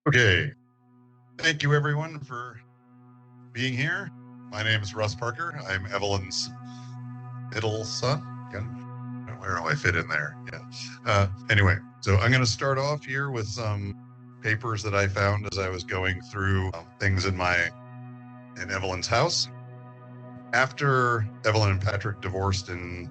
Okay. Thank you, everyone, for being here. My name is Russ Parker. I'm Evelyn's middle son. Where do I fit in there? Yeah. Anyway, so I'm going to start off here with some papers that I found as I was going through things in Evelyn's house. After Evelyn and Patrick divorced in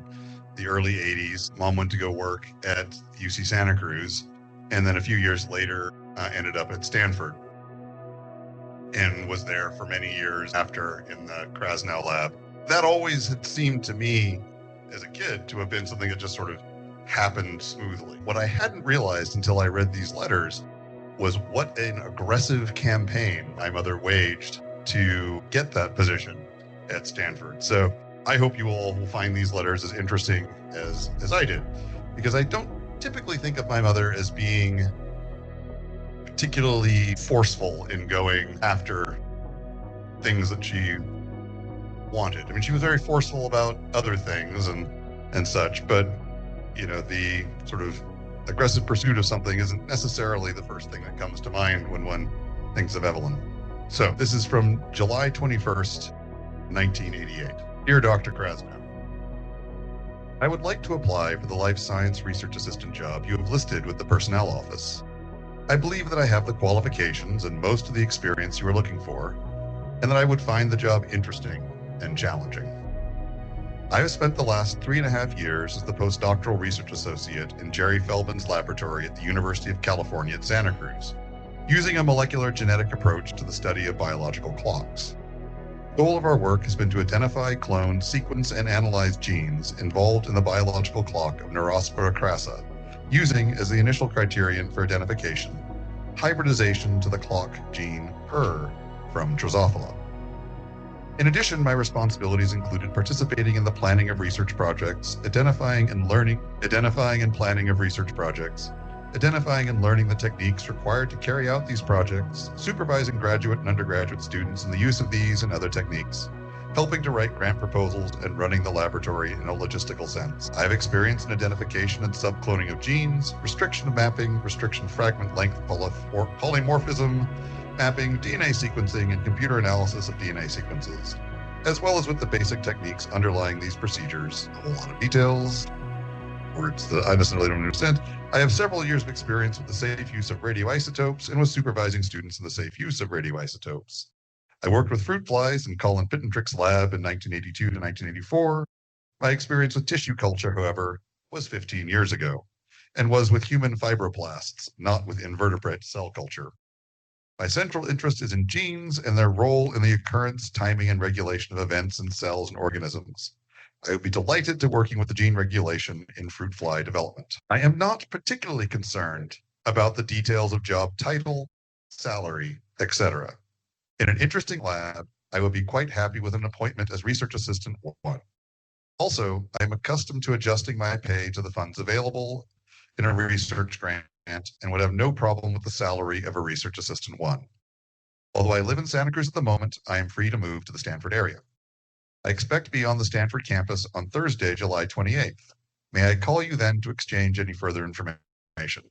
the early 80s, Mom went to go work at UC Santa Cruz, and then a few years later ended up at Stanford, and was there for many years after in the Krasnow Lab. That always had seemed to me as a kid to have been something that just sort of happened smoothly. What I hadn't realized until I read these letters was what an aggressive campaign my mother waged to get that position at Stanford. So I hope you all will find these letters as interesting as I did, because I don't typically think of my mother as being particularly forceful in going after things that she wanted. I mean, she was very forceful about other things and such, but the sort of aggressive pursuit of something isn't necessarily the first thing that comes to mind when one thinks of Evelyn. So this is from July 21st, 1988. Dear Dr. Krasnow, I would like to apply for the life science research assistant job you have listed with the personnel office. I believe that I have the qualifications and most of the experience you are looking for, and that I would find the job interesting and challenging. I have spent the last 3.5 years as the postdoctoral research associate in Jerry Feldman's laboratory at the University of California at Santa Cruz, using a molecular genetic approach to the study of biological clocks. The goal of our work has been to identify, clone, sequence, and analyze genes involved in the biological clock of Neurospora crassa, using as the initial criterion for identification hybridization to the clock gene HER from Drosophila. In addition, my responsibilities included participating in the planning of research projects, identifying and learning the techniques required to carry out these projects, supervising graduate and undergraduate students in the use of these and other techniques, helping to write grant proposals, and running the laboratory in a logistical sense. I have experience in identification and subcloning of genes, restriction of mapping, restriction fragment length polymorphism, mapping, DNA sequencing, and computer analysis of DNA sequences, as well as with the basic techniques underlying these procedures. A whole lot of details, words that I necessarily don't understand. I have several years of experience with the safe use of radioisotopes and was supervising students in the safe use of radioisotopes. I worked with fruit flies in Colin Pittendrick's lab in 1982 to 1984. My experience with tissue culture, however, was 15 years ago, and was with human fibroblasts, not with invertebrate cell culture. My central interest is in genes and their role in the occurrence, timing, and regulation of events in cells and organisms. I would be delighted to working with the gene regulation in fruit fly development. I am not particularly concerned about the details of job title, salary, etc. In an interesting lab, I would be quite happy with an appointment as research assistant 1. Also, I am accustomed to adjusting my pay to the funds available in a research grant and would have no problem with the salary of a research assistant 1. Although I live in Santa Cruz at the moment, I am free to move to the Stanford area. I expect to be on the Stanford campus on Thursday, July 28th. May I call you then to exchange any further information?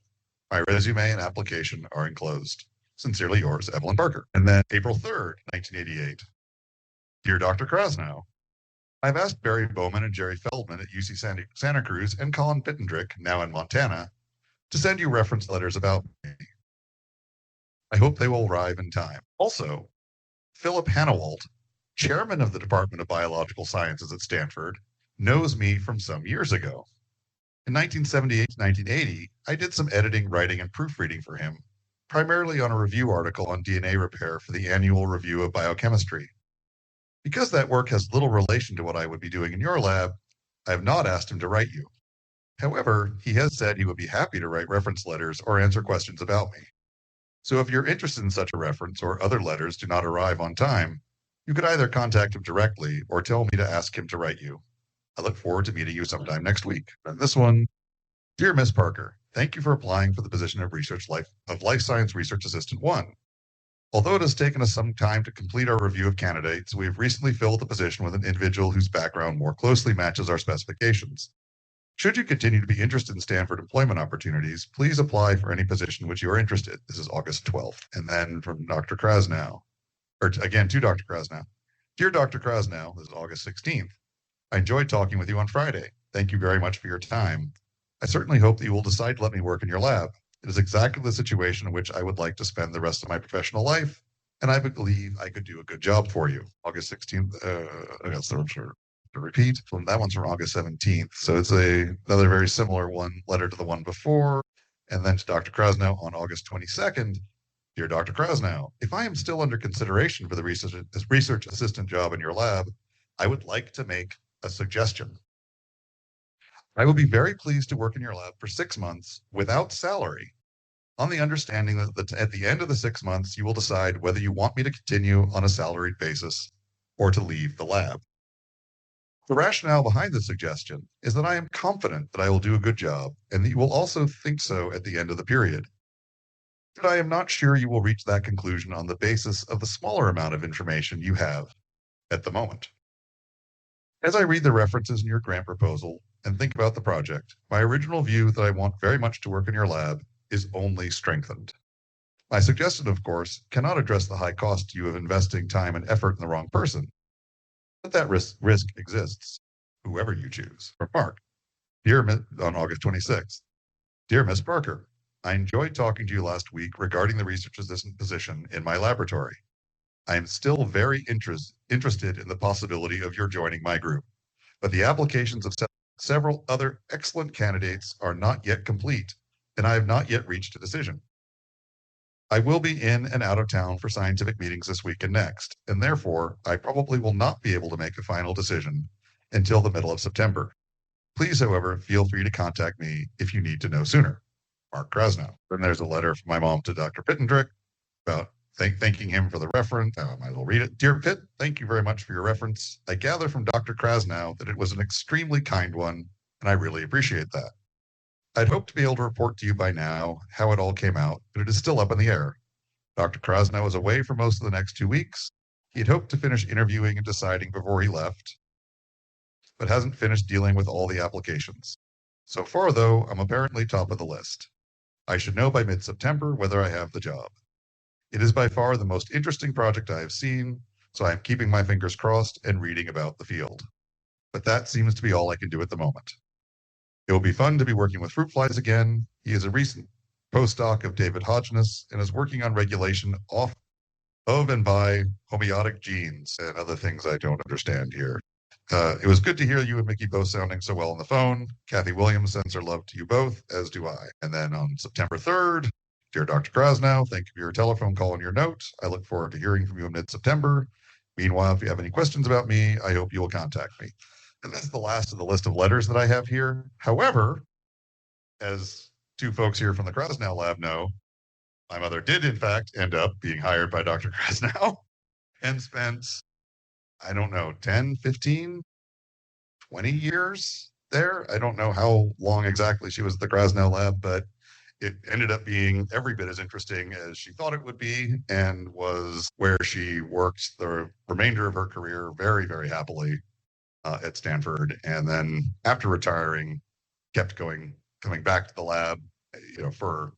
My resume and application are enclosed. Sincerely yours, Evelyn Parker. And then April 3rd, 1988. Dear Dr. Krasnow, I've asked Barry Bowman and Jerry Feldman at UC Santa Cruz and Colin Pittendrick, now in Montana, to send you reference letters about me. I hope they will arrive in time. Also, Philip Hannawalt, chairman of the Department of Biological Sciences at Stanford, knows me from some years ago. In 1978 to 1980, I did some editing, writing, and proofreading for him, primarily on a review article on DNA repair for the annual review of biochemistry. Because that work has little relation to what I would be doing in your lab, I have not asked him to write you. However, he has said he would be happy to write reference letters or answer questions about me. So if you're interested in such a reference or other letters do not arrive on time, you could either contact him directly or tell me to ask him to write you. I look forward to meeting you sometime next week. And this one, Dear Miss Parker, thank you for applying for the position of Life Science Research Assistant 1. Although it has taken us some time to complete our review of candidates, we have recently filled the position with an individual whose background more closely matches our specifications. Should you continue to be interested in Stanford employment opportunities, please apply for any position which you are interested. This is August 12th. And then from Dr. Krasnow, or again to Dr. Krasnow. Dear Dr. Krasnow, this is August 16th. I enjoyed talking with you on Friday. Thank you very much for your time. I certainly hope that you will decide to let me work in your lab. It is exactly the situation in which I would like to spend the rest of my professional life, and I believe I could do a good job for you. August 16th, I guess to repeat, that one's from August 17th. So it's another very similar letter to the one before. And then to Dr. Krasnow on August 22nd, Dear Dr. Krasnow, if I am still under consideration for the research assistant job in your lab, I would like to make a suggestion. I will be very pleased to work in your lab for 6 months without salary, on the understanding that at the end of the 6 months, you will decide whether you want me to continue on a salaried basis or to leave the lab. The rationale behind the suggestion is that I am confident that I will do a good job and that you will also think so at the end of the period. But I am not sure you will reach that conclusion on the basis of the smaller amount of information you have at the moment. As I read the references in your grant proposal and think about the project, my original view that I want very much to work in your lab is only strengthened. My suggestion, of course, cannot address the high cost to you of investing time and effort in the wrong person, but that risk exists, whoever you choose. From Mark, on August 26th. Dear Miss Parker, I enjoyed talking to you last week regarding the research assistant position in my laboratory. I am still very interested in the possibility of your joining my group, but the applications of several other excellent candidates are not yet complete, and I have not yet reached a decision. I will be in and out of town for scientific meetings this week and next, and therefore I probably will not be able to make a final decision until the middle of September. Please, however, feel free to contact me if you need to know sooner. Mark Krasnow. Then there's a letter from my mom to Dr. Pittendrick about thanking him for the reference. I might as well read it. Dear Pitt, thank you very much for your reference. I gather from Dr. Krasnow that it was an extremely kind one, and I really appreciate that. I'd hoped to be able to report to you by now how it all came out, but it is still up in the air. Dr. Krasnow is away for most of the next 2 weeks. He had hoped to finish interviewing and deciding before he left, but hasn't finished dealing with all the applications. So far, though, I'm apparently top of the list. I should know by mid-September whether I have the job. It is by far the most interesting project I have seen, so I am keeping my fingers crossed and reading about the field. But that seems to be all I can do at the moment. It will be fun to be working with fruit flies again. He is a recent postdoc of David Hodgeness and is working on regulation of and by homeotic genes and other things I don't understand here. It was good to hear you and Mickey both sounding so well on the phone. Kathy Williams sends her love to you both, as do I. And then on September 3rd, Dear Dr. Krasnow, thank you for your telephone call and your note. I look forward to hearing from you in mid-September. Meanwhile, if you have any questions about me, I hope you will contact me. And that's the last of the list of letters that I have here. However, as two folks here from the Krasnow Lab know, my mother did, in fact, end up being hired by Dr. Krasnow and spent, I don't know, 10, 15, 20 years there. I don't know how long exactly she was at the Krasnow Lab, but it ended up being every bit as interesting as she thought it would be and was where she worked the remainder of her career very, very happily at Stanford. And then after retiring, kept coming back to the lab, for,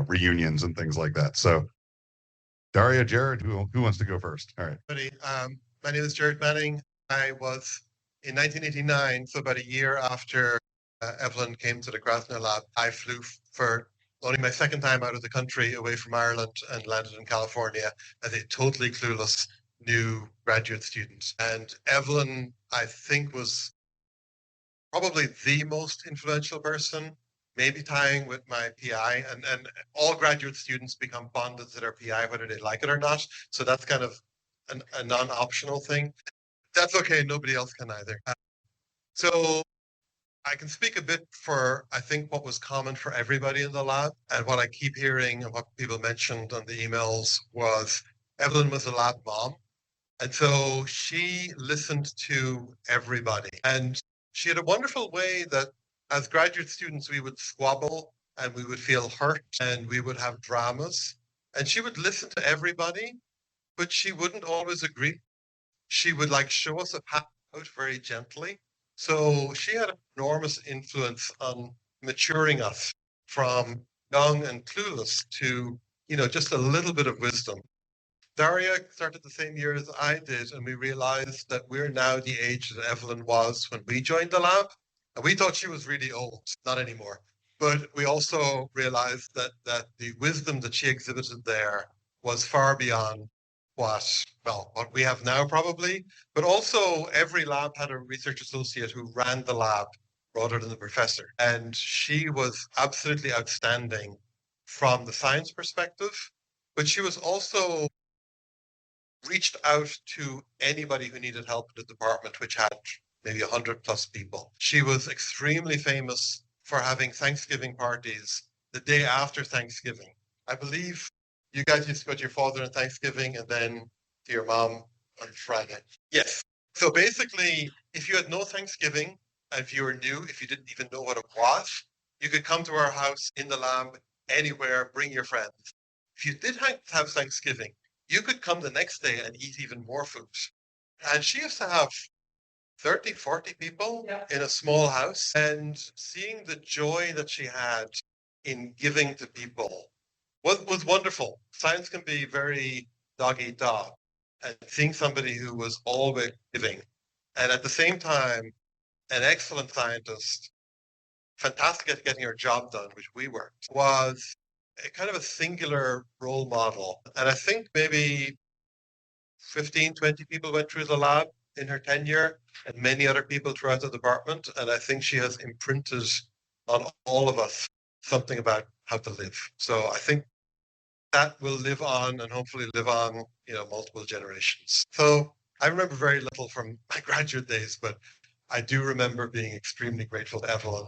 reunions and things like that. So Daria, Jared, who wants to go first? All right. My name is Jared Manning. I was in 1989, so about a year after Evelyn came to the Krasnow Lab, I flew for only my second time out of the country away from Ireland and landed in California as a totally clueless new graduate student. And Evelyn, I think, was probably the most influential person, maybe tying with my PI. And all graduate students become bonded to their PI, whether they like it or not. So that's kind of a non-optional thing. That's okay. Nobody else can either. So I can speak a bit for, I think, what was common for everybody in the lab. And what I keep hearing and what people mentioned on the emails was Evelyn was a lab mom. And so she listened to everybody. And she had a wonderful way that as graduate students, we would squabble and we would feel hurt and we would have dramas. And she would listen to everybody, but she wouldn't always agree. She would show us a path out very gently. So she had an enormous influence on maturing us from young and clueless to, just a little bit of wisdom. Daria started the same year as I did, and we realized that we're now the age that Evelyn was when we joined the lab. And we thought she was really old, not anymore. But we also realized that the wisdom that she exhibited there was far beyond what we have now probably. But also every lab had a research associate who ran the lab rather than the professor. And she was absolutely outstanding from the science perspective, but she was also reached out to anybody who needed help in the department, which had maybe 100 plus people. She was extremely famous for having Thanksgiving parties the day after Thanksgiving. I believe you guys used to go to your father on Thanksgiving and then to your mom on Friday. Yes. So basically, if you had no Thanksgiving, if you were new, if you didn't even know what it was, you could come to our house in the lab, anywhere, bring your friends. If you did have Thanksgiving, you could come the next day and eat even more food. And she used to have 30, 40 people in a small house, and seeing the joy that she had in giving to people was wonderful. Science can be very dog eat dog, and seeing somebody who was always giving, and at the same time, an excellent scientist, fantastic at getting her job done, which we were, was a kind of a singular role model. And I think maybe 15, 20 people went through the lab in her tenure, and many other people throughout the department. And I think she has imprinted on all of us something about how to live. So I think that will live on and hopefully live on, multiple generations. So I remember very little from my graduate days, but I do remember being extremely grateful to Evelyn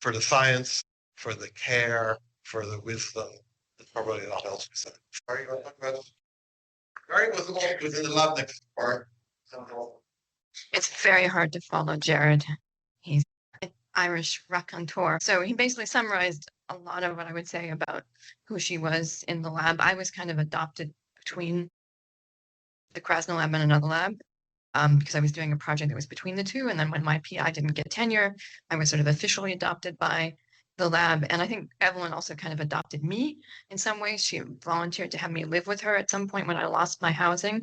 for the science, for the care, for the wisdom. There's probably a lot else to say. Sorry, you want to talk about it? Gary was in the lab next door. It's very hard to follow Jared. He's an Irish raconteur. So he basically summarized a lot of what I would say about who she was in the lab. I was kind of adopted between the Krasnow Lab and another lab because I was doing a project that was between the two. And then when my PI didn't get tenure, I was sort of officially adopted by the lab. And I think Evelyn also kind of adopted me in some ways. She volunteered to have me live with her at some point when I lost my housing.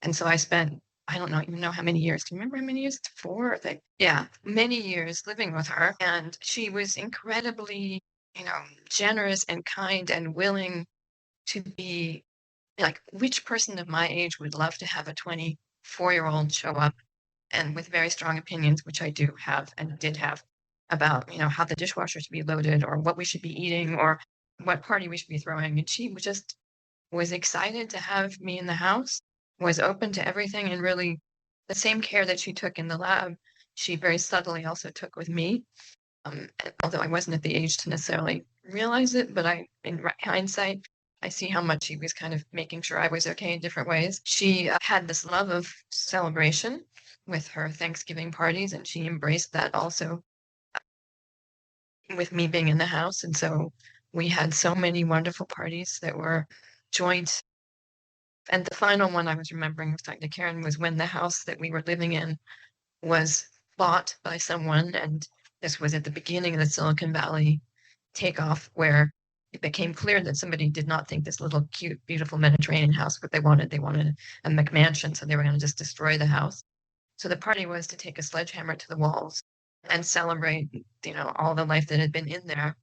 And so I spent, I don't even know how many years. Do you remember how many years? It's 4, I think. Yeah, many years living with her. And she was incredibly, generous and kind and willing to be like, which person of my age would love to have a 24-year-old show up and with very strong opinions, which I do have and did have, about, how the dishwasher should be loaded or what we should be eating or what party we should be throwing. And she just was excited to have me in the house, was open to everything, and really the same care that she took in the lab, she very subtly also took with me. Although I wasn't at the age to necessarily realize it, but in hindsight, I see how much she was kind of making sure I was okay in different ways. She had this love of celebration with her Thanksgiving parties, and she embraced that also with me being in the house. And so we had so many wonderful parties that were joint. And the final one I was remembering, I was talking to Karen, was when the house that we were living in was bought by someone. And this was at the beginning of the Silicon Valley takeoff, where it became clear that somebody did not think this little cute, beautiful Mediterranean house what they wanted. They wanted a McMansion, so they were going to just destroy the house. So the party was to take a sledgehammer to the walls and celebrate, all the life that had been in there.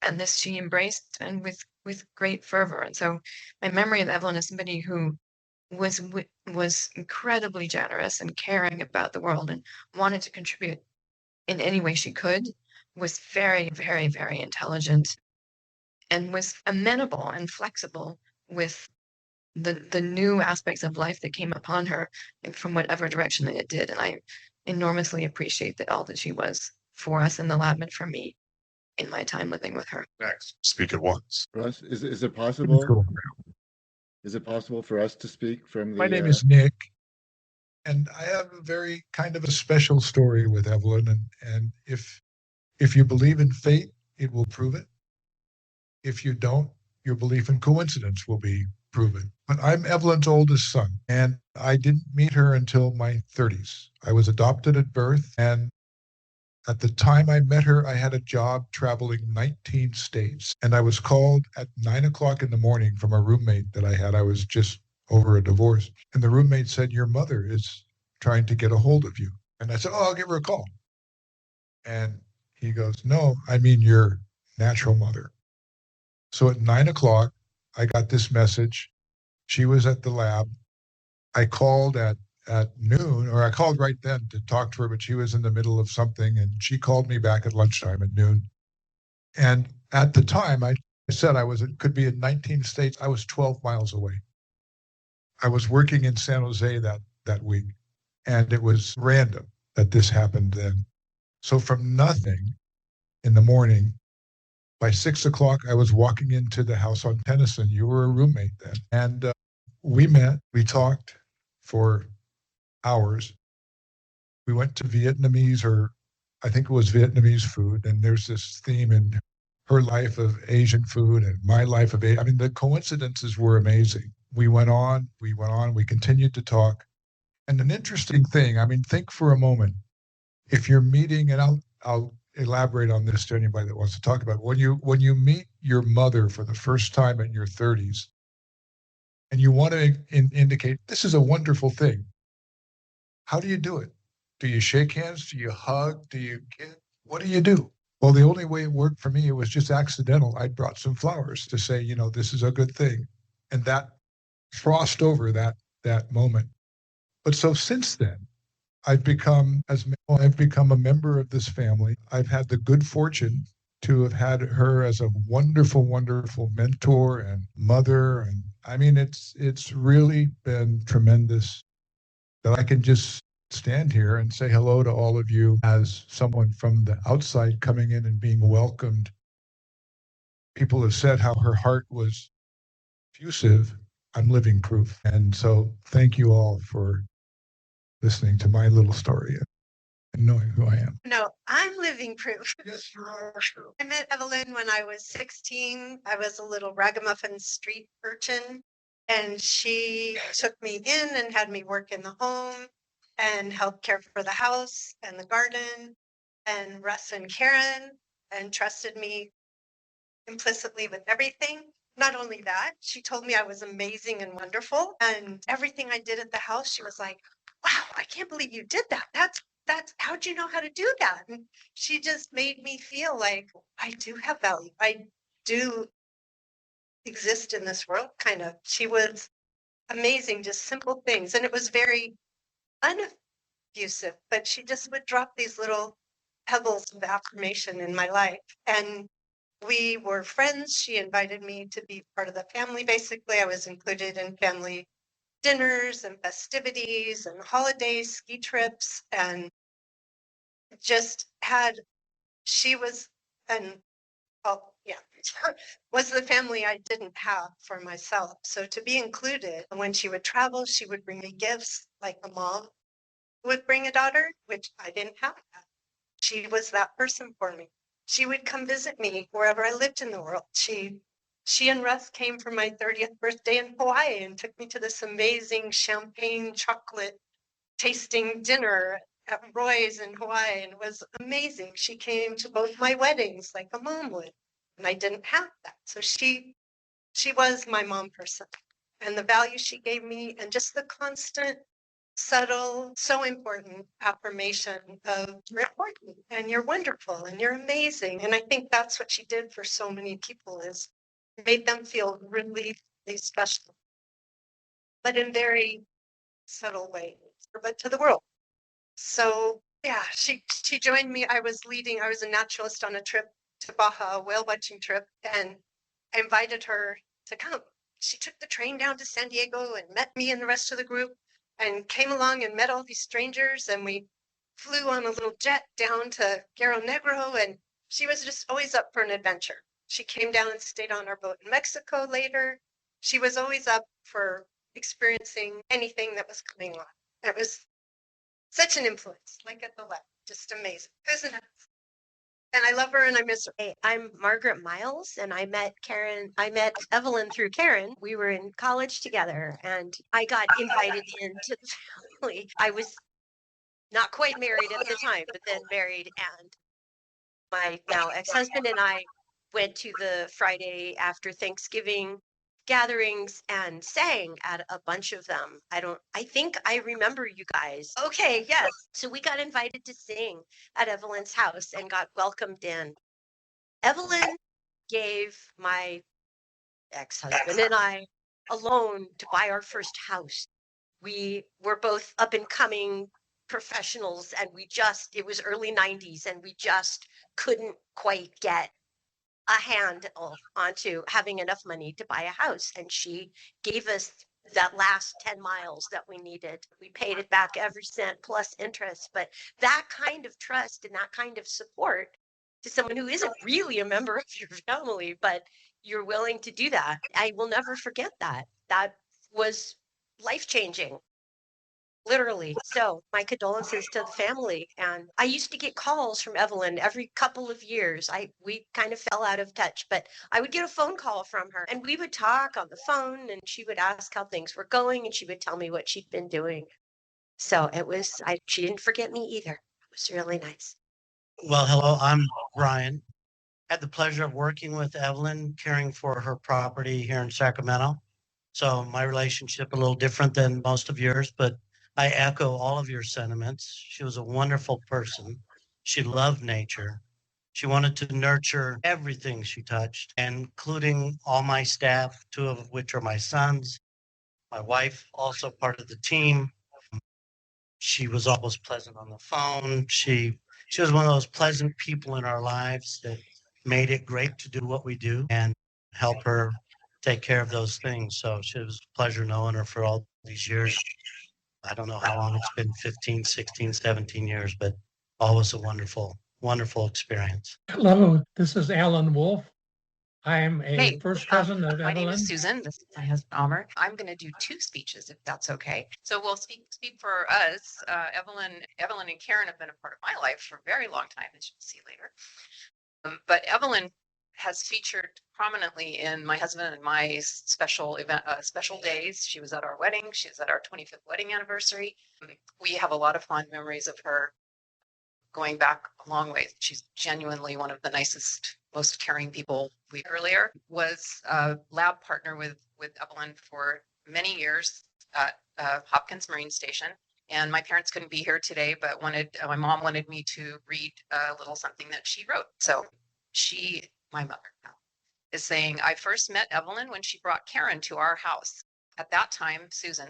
And this she embraced, and with great fervor. And so my memory of Evelyn is somebody who was incredibly generous and caring about the world and wanted to contribute in any way she could, was very, very, very intelligent, and was amenable and flexible with the new aspects of life that came upon her from whatever direction that it did. And I enormously appreciate all that she was for us in the lab and for me in my time living with her. Next, speak at once. Russ, is it possible? Cool. Is it possible for us to speak from the? My name is Nick, and I have a very kind of a special story with Evelyn. And if you believe in fate, it will prove it. If you don't, your belief in coincidence will be prove it. But I'm Evelyn's oldest son, and I didn't meet her until my 30s. I was adopted at birth, and at the time I met her, I had a job traveling 19 states, and I was called at 9 o'clock in the morning from a roommate that I had. I was just over a divorce, and the roommate said, "Your mother is trying to get a hold of you." And I said, "Oh, I'll give her a call." And he goes, "No, I mean your natural mother." So at 9 o'clock, I got this message. She was at the lab. I called at noon, or I called right then to talk to her, but she was in the middle of something, and she called me back at lunchtime at noon. And at the time, I said I was, it could be in 19 states. I was 12 miles away. I was working in San Jose that week, and it was random that this happened then. So from nothing in the morning, by 6 o'clock, I was walking into the house on Tennyson. You were a roommate then. And we met, we talked for hours. We went to Vietnamese, or I think it was Vietnamese food. And there's this theme in her life of Asian food and my life of Asian. I mean, the coincidences were amazing. We continued to talk. And an interesting thing, I mean, think for a moment, if you're meeting, and I'll elaborate on this to anybody that wants to talk about it. When you meet your mother for the first time in your 30s, and you want to indicate this is a wonderful thing, how do you do it? Do you shake hands? Do you hug? Do you kiss? What do you do? Well, the only way it worked for me, it was just accidental. I brought some flowers to say, this is a good thing, and that crossed over that moment. But so since then, I've become a member of this family. I've had the good fortune to have had her as a wonderful, wonderful mentor and mother. And I mean, it's really been tremendous that I can just stand here and say hello to all of you as someone from the outside coming in and being welcomed. People have said how her heart was effusive. I'm living proof. And so thank you all for listening to my little story and knowing who I am. No, I'm living proof. Yes, you are. I met Evelyn when I was 16. I was a little ragamuffin street urchin, and she took me in and had me work in the home and help care for the house and the garden and Russ and Karen, and trusted me implicitly with everything. Not only that, she told me I was amazing and wonderful, and everything I did at the house, she was like, "Wow, I can't believe you did that. That's how'd you know how to do that?" And she just made me feel like I do have value. I do exist in this world, kind of. She was amazing, just simple things. And it was very unabusive, but she just would drop these little pebbles of affirmation in my life. And we were friends. She invited me to be part of the family. Basically, I was included in family dinners and festivities and holidays, ski trips, and just had, she was, and oh, yeah, was the family I didn't have for myself. So to be included, when she would travel, she would bring me gifts like a mom would bring a daughter, which I didn't have that. She was that person for me. She would come visit me wherever I lived in the world. She and Russ came for my 30th birthday in Hawaii and took me to this amazing champagne chocolate tasting dinner at Roy's in Hawaii, and it was amazing. She came to both my weddings like a mom would, and I didn't have that. So she was my mom person, and the value she gave me, and just the constant, subtle, so important affirmation of you're important and you're wonderful and you're amazing. And I think that's what she did for so many people, is made them feel really, really special, but in very subtle ways, but to the world. So yeah, she joined me. I was a naturalist on a trip to Baja, a whale watching trip, and I invited her to come. She took the train down to San Diego and met me and the rest of the group, and came along and met all these strangers, and we flew on a little jet down to Guerrero Negro, and she was just always up for an adventure. She came down and stayed on our boat in Mexico later. She was always up for experiencing anything that was coming on. It was such an influence, like at the lab, just amazing. Who's next? And I love her and I miss her. Hey, I'm Margaret Miles, and I met Evelyn through Karen. We were in college together, and I got invited into the family. I was not quite married at the time, but then married, and my now ex-husband and I went to the Friday after Thanksgiving gatherings and sang at a bunch of them. I think I remember you guys. Okay, yes. So we got invited to sing at Evelyn's house and got welcomed in. Evelyn gave my ex-husband and I a loan to buy our first house. We were both up and coming professionals, and it was early 90s, and we just couldn't quite get a handle onto having enough money to buy a house. And she gave us that last 10 miles that we needed. We paid it back every cent plus interest. But that kind of trust and that kind of support to someone who isn't really a member of your family, but you're willing to do that, I will never forget that. That was life-changing, literally. So my condolences to the family. And I used to get calls from Evelyn every couple of years. We kind of fell out of touch, but I would get a phone call from her and we would talk on the phone, and she would ask how things were going and she would tell me what she'd been doing. So she didn't forget me either. It was really nice. Well, hello, I'm Brian. Had the pleasure of working with Evelyn, caring for her property here in Sacramento. So my relationship a little different than most of yours, but I echo all of your sentiments. She was a wonderful person. She loved nature. She wanted to nurture everything she touched, including all my staff, two of which are my sons. My wife, also part of the team. She was always pleasant on the phone. She was one of those pleasant people in our lives that made it great to do what we do and help her take care of those things. So it was a pleasure knowing her for all these years. I don't know how long it's been, 15, 16, 17 years, but always a wonderful, wonderful experience. Hello, this is Alan Wolf. I am a Hey, first cousin of my name Evelyn. is Susan. This is my husband, Amr. I'm going to do two speeches, if that's okay. So we'll speak for us. Evelyn and Karen have been a part of my life for a very long time, as you'll see later. But Evelyn has featured prominently in my husband and my special days. She was at our wedding. She was at our 25th wedding anniversary. We have a lot of fond memories of her going back a long way. She's genuinely one of the nicest, most caring people. We earlier was a lab partner with Evelyn for many years at Hopkins Marine Station. And my parents couldn't be here today, but my mom wanted me to read a little something that she wrote. So my mother now, is saying, I first met Evelyn when she brought Karen to our house. At that time, Susan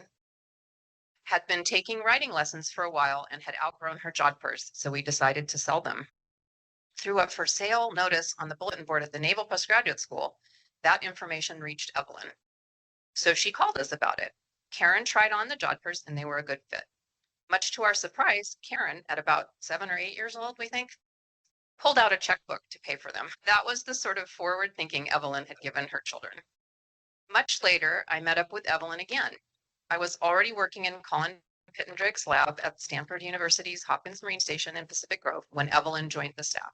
had been taking writing lessons for a while and had outgrown her jodhpurs, so we decided to sell them. Threw up for sale notice on the bulletin board at the Naval Postgraduate School. That information reached Evelyn. So she called us about it. Karen tried on the jodhpurs and they were a good fit. Much to our surprise, Karen, at about 7 or 8 years old, we think, pulled out a checkbook to pay for them. That was the sort of forward thinking Evelyn had given her children. Much later, I met up with Evelyn again. I was already working in Colin Pittendrake's lab at Stanford University's Hopkins Marine Station in Pacific Grove when Evelyn joined the staff.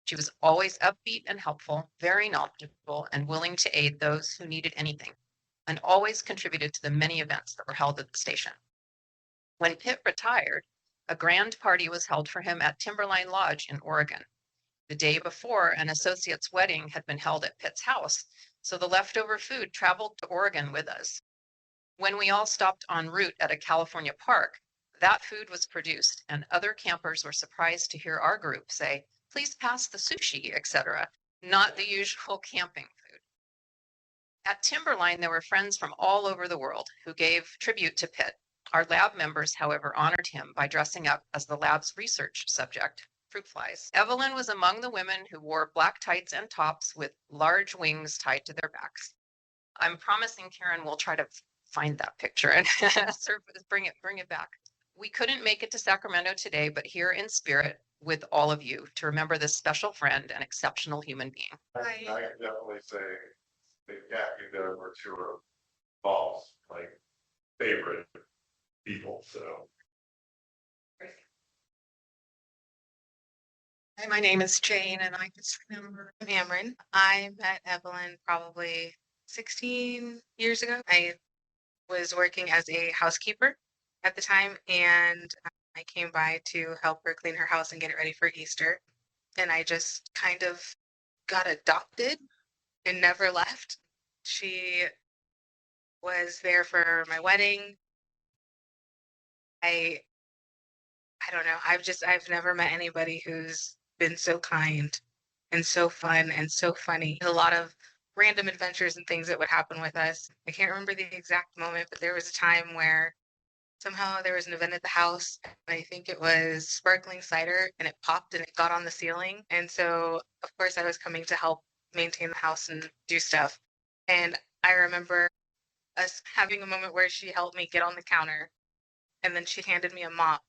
She was always upbeat and helpful, very knowledgeable, and willing to aid those who needed anything, and always contributed to the many events that were held at the station. When Pitt retired, a grand party was held for him at Timberline Lodge in Oregon. The day before, an associate's wedding had been held at Pitt's house, so the leftover food traveled to Oregon with us. When we all stopped en route at a California park, that food was produced, and other campers were surprised to hear our group say, please pass the sushi, etc., not the usual camping food. At Timberline, there were friends from all over the world who gave tribute to Pitt. Our lab members, however, honored him by dressing up as the lab's research subject, fruit flies. Evelyn was among the women who wore black tights and tops with large wings tied to their backs. I'm promising Karen will try to find that picture and bring it back. We couldn't make it to Sacramento today, but here in spirit with all of you to remember this special friend and exceptional human being. I can definitely say that Kathy there were two of Paul's favorite people. So Hi, my name is Jane, and I just remember Cameron. I met Evelyn probably 16 years ago. I was working as a housekeeper at the time, and I came by to help her clean her house and get it ready for Easter. And I just kind of got adopted and never left. She was there for my wedding. I I don't know. I've never met anybody who's been so kind and so fun and so funny. A lot of random adventures and things that would happen with us. I can't remember the exact moment, but there was a time where somehow there was an event at the house. I think it was sparkling cider and it popped and it got on the ceiling. And so, of course, I was coming to help maintain the house and do stuff. And I remember us having a moment where she helped me get on the counter and then she handed me a mop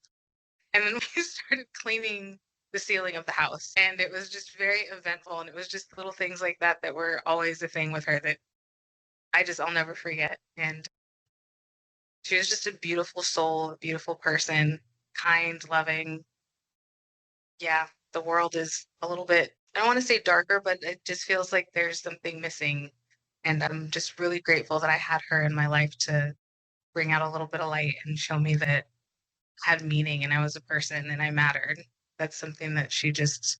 and then we started cleaning the ceiling of the house. And it was just very eventful. And it was just little things like that that were always a thing with her that I'll never forget. And she was just a beautiful soul, a beautiful person, kind, loving. Yeah, the world is a little bit, I don't want to say darker, but it just feels like there's something missing. And I'm just really grateful that I had her in my life to bring out a little bit of light and show me that I had meaning and I was a person and I mattered. That's something that she just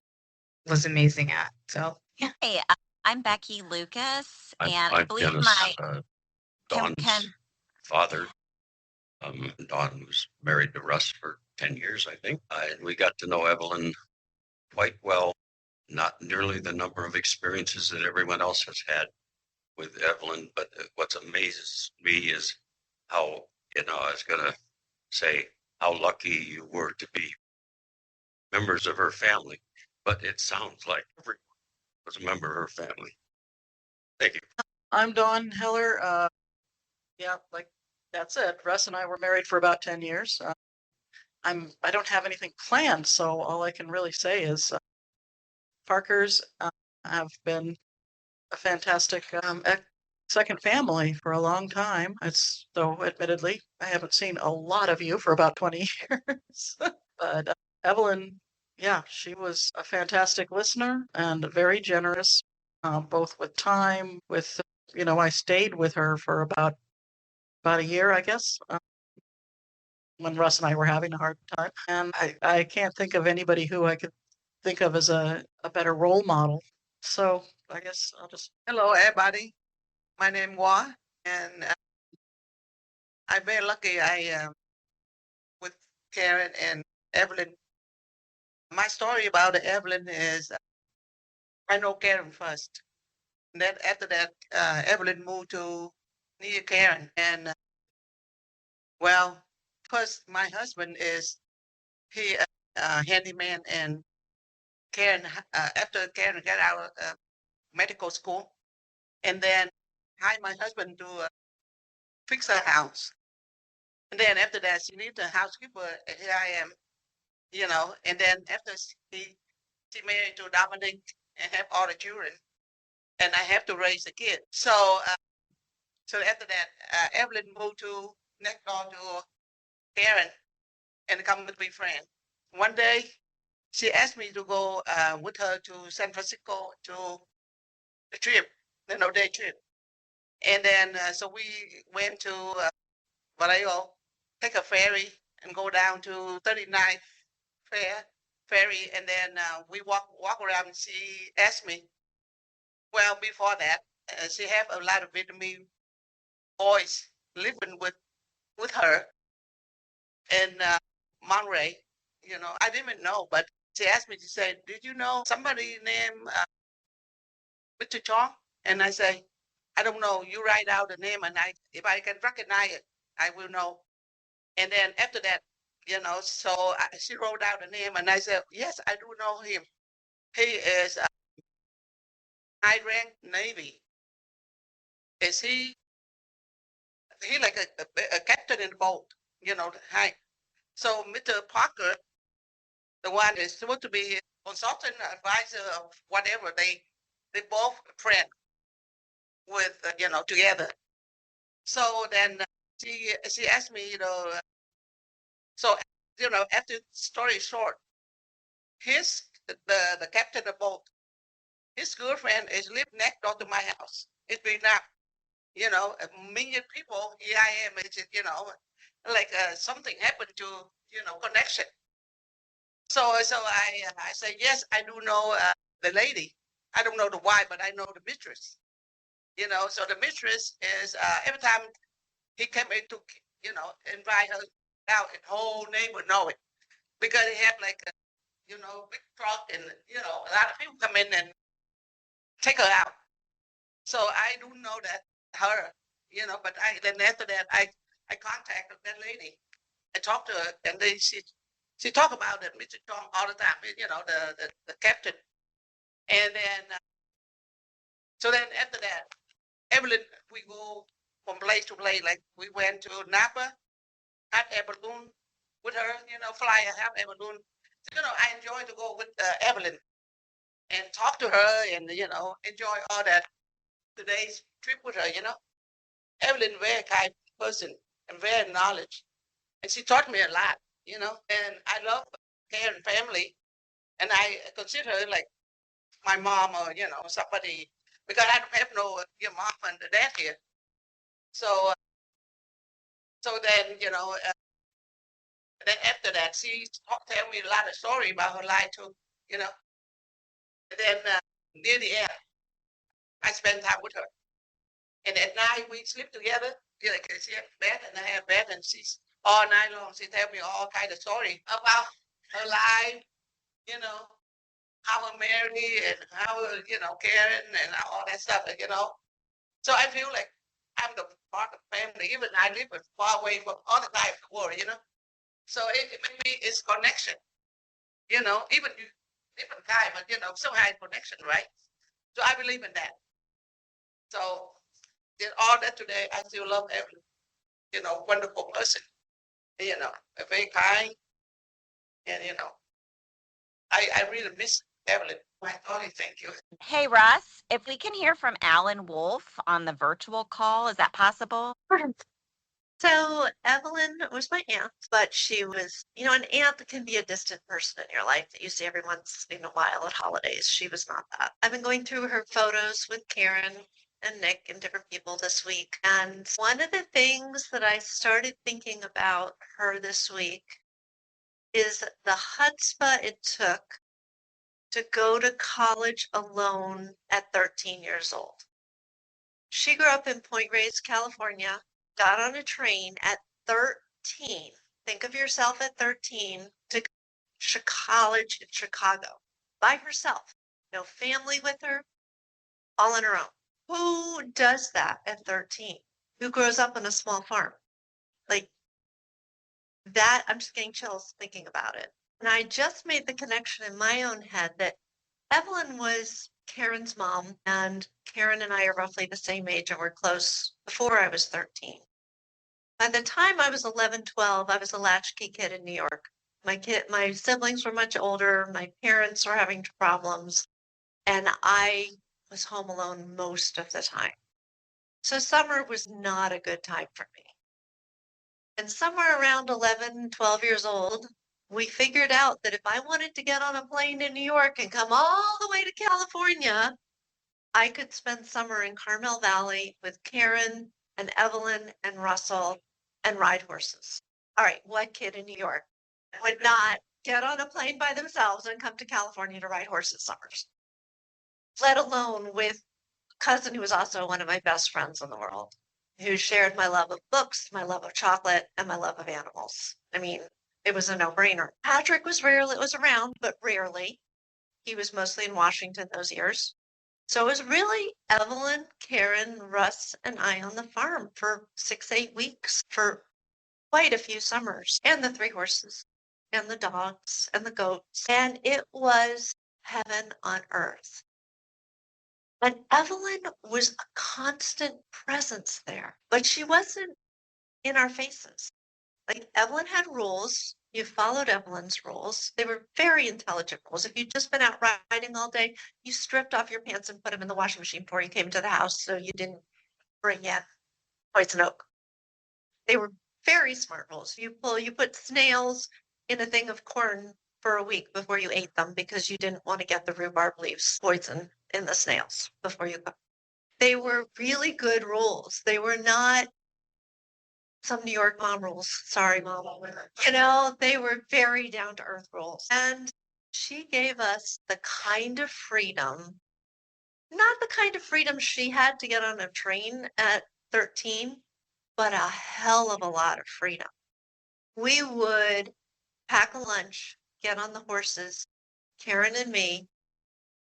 was amazing at. So, yeah. Hey, I'm Becky Lucas, and I I'm believe Dennis, my Dawn's can father. Dawn was married to Russ for 10 years, I think. And we got to know Evelyn quite well, not nearly the number of experiences that everyone else has had with Evelyn. But what amazes me is how, I was going to say how lucky you were to be members of her family, but it sounds like everyone was a member of her family. Thank you. I'm Dawn Heller. Yeah, like that's it. Russ and I were married for about 10 years. I don't have anything planned, so all I can really say is Parkers have been a fantastic second family for a long time. It's though admittedly I haven't seen a lot of you for about 20 years. But Evelyn, yeah, she was a fantastic listener and very generous, both with time, with I stayed with her for about a year, I guess, when Russ and I were having a hard time. And I can't think of anybody who I could think of as a better role model. So I guess I'll just. Hello, everybody. My name is Wa, and I'm very lucky with Karen and Evelyn. My story about Evelyn is I know Karen first. And then after that, Evelyn moved to near Karen. And well, first, my husband is he handyman, and Karen after Karen got out of medical school, and then hired my husband to fix her house. And then after that, she needs a housekeeper. And here I am, And then after she married to Dominic and have all the children, and I have to raise the kid. So after that, Evelyn moved to next door to Karen and come to be friends. One day, she asked me to go with her to San Francisco to the trip, the no-day trip. And then, so we went to Vallejo, take a ferry and go down to 39th ferry. And then we walk around, and she asked me, well, before that, she have a lot of Vietnamese boys living with her in Monterey. I didn't know, but she asked me to say, did you know somebody named Mr. Chong? And I say, I don't know. You write out the name, and if I can recognize it, I will know. And then after that, so she wrote out the name, and I said, yes, I do know him. He is high rank Navy. Is he like a captain in the boat, high. So Mr. Parker, the one is supposed to be consultant advisor of whatever, they both friend with, together. So then she asked me, so, after story short, his the captain of the boat. His girlfriend is live next door to my house. It's been now, a million people. Here I am. It's, like something happened to, connection. So I say, yes, I do know the lady. I don't know the wife, but I know the mistress. So the mistress is every time he came in to, invite her out, and whole neighbor know it because he had like a, big truck, and a lot of people come in and take her out. So I do know that her, but then after that I contacted that lady. I talked to her, and she talk about it, Mr. Tom, all the time. The captain, and then so then after that, Evelyn, we go from place to place. Like we went to Napa, hot air balloon with her, fly a hot air balloon. I enjoy to go with Evelyn and talk to her, and enjoy all that today's trip with her. Evelyn, very kind person and very knowledge, and she taught me a lot. And I love Karen family, and I consider her like my mom, or somebody, because I don't have no your mom and dad here. So then then after that, she tell me a lot of story about her life too. And then near the end, I spend time with her, and at night we sleep together. Like she have bed and I have bed, and she's all night long. She tell me all kind of story about her life. How we're married, and how Karen and all that stuff. So I feel like I'm the part of family. Even I live far away from other side of the world. So it maybe it's connection. Even you different kind, but somehow it's connection, right? So I believe in that. So did all that today. I still love Evelyn. Wonderful person. Very kind, and I really miss Evelyn. My thought, thank you. Hey, Russ, if we can hear from Alan Wolf on the virtual call, is that possible? So Evelyn was my aunt, but she was, an aunt can be a distant person in your life that you see every once in a while at holidays. She was not that. I've been going through her photos with Karen and Nick and different people this week. And one of the things that I started thinking about her this week is the chutzpah it took to go to college alone at 13 years old. She grew up in Point Reyes, California, got on a train at 13. Think of yourself at 13 to college in Chicago by herself. No family with her, all on her own. Who does that at 13? Who grows up on a small farm? Like that, I'm just getting chills thinking about it. And I just made the connection in my own head that Evelyn was Karen's mom, and Karen and I are roughly the same age, and we're close before I was 13. By the time I was 11, 12, I was a latchkey kid in New York. My siblings were much older. My parents were having problems, and I was home alone most of the time. So summer was not a good time for me. And somewhere around 11, 12 years old, we figured out that if I wanted to get on a plane in New York and come all the way to California, I could spend summer in Carmel Valley with Karen and Evelyn and Russell and ride horses. All right, what kid in New York would not get on a plane by themselves and come to California to ride horses summers? Let alone with a cousin who was also one of my best friends in the world, who shared my love of books, my love of chocolate, and my love of animals. I mean, it was a no-brainer. Patrick was around, but rarely. He was mostly in Washington those years. So it was really Evelyn, Karen, Russ, and I on the farm for 6-8 weeks for quite a few summers, and the 3 horses and the dogs and the goats. And it was heaven on earth. And Evelyn was a constant presence there, but she wasn't in our faces. Like Evelyn had rules. You followed Evelyn's rules. They were very intelligent rules. If you'd just been out riding all day, you stripped off your pants and put them in the washing machine before you came to the house so you didn't bring in poison oak. They were very smart rules. You put snails in a thing of corn for a week before you ate them because you didn't want to get the rhubarb leaves poison in the snails before you cook. They were really good rules. They were not some New York mom rules. Sorry, mom. You know, they were very down to earth rules. And she gave us the kind of freedom, not the kind of freedom she had to get on a train at 13, but a hell of a lot of freedom. We would pack a lunch, get on the horses, Karen and me,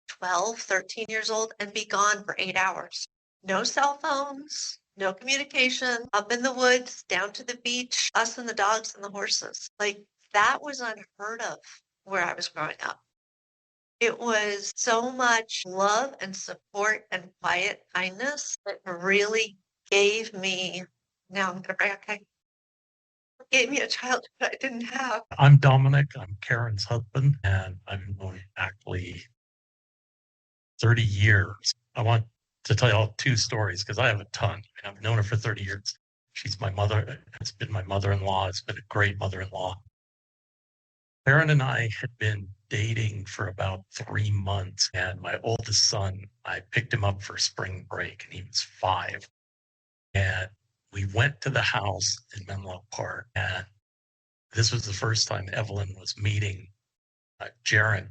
12, 13 years old, and be gone for 8 hours. No cell phones, no communication, up in the woods, down to the beach, us and the dogs and the horses. Like that was unheard of where I was growing up. It was so much love and support and quiet kindness that really gave me, now I'm going to brag, okay, gave me a childhood I didn't have. I'm Dominic. I'm Karen's husband, and I've been known actually 30 years. I want to tell you all 2 stories because I have a ton. I've known her for 30 years. She's my mother. It's been my mother-in-law. It's been a great mother-in-law. Karen and I had been dating for about 3 months, and my oldest son, I picked him up for spring break, and he was 5. And we went to the house in Menlo Park, and this was the first time Evelyn was meeting Jaron,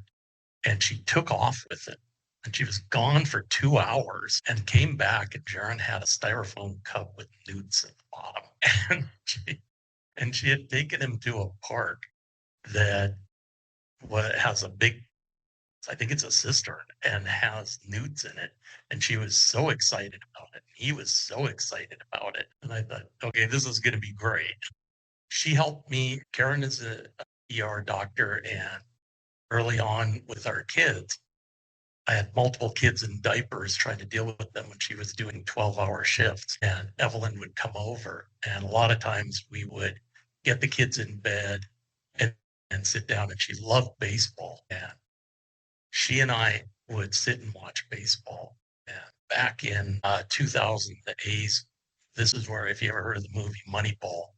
and she took off with it. And she was gone for 2 hours and came back, and Jaron had a styrofoam cup with newts at the bottom. And she had taken him to a park that has a big, I think it's a cistern, and has newts in it. And she was so excited about it. He was so excited about it. And I thought, okay, this is going to be great. She helped me. Karen is a ER doctor, and early on with our kids, I had multiple kids in diapers trying to deal with them when she was doing 12-hour shifts. And Evelyn would come over, and a lot of times we would get the kids in bed and sit down, and she loved baseball. And she and I would sit and watch baseball. And back in 2000, the A's, this is where, if you ever heard of the movie Moneyball,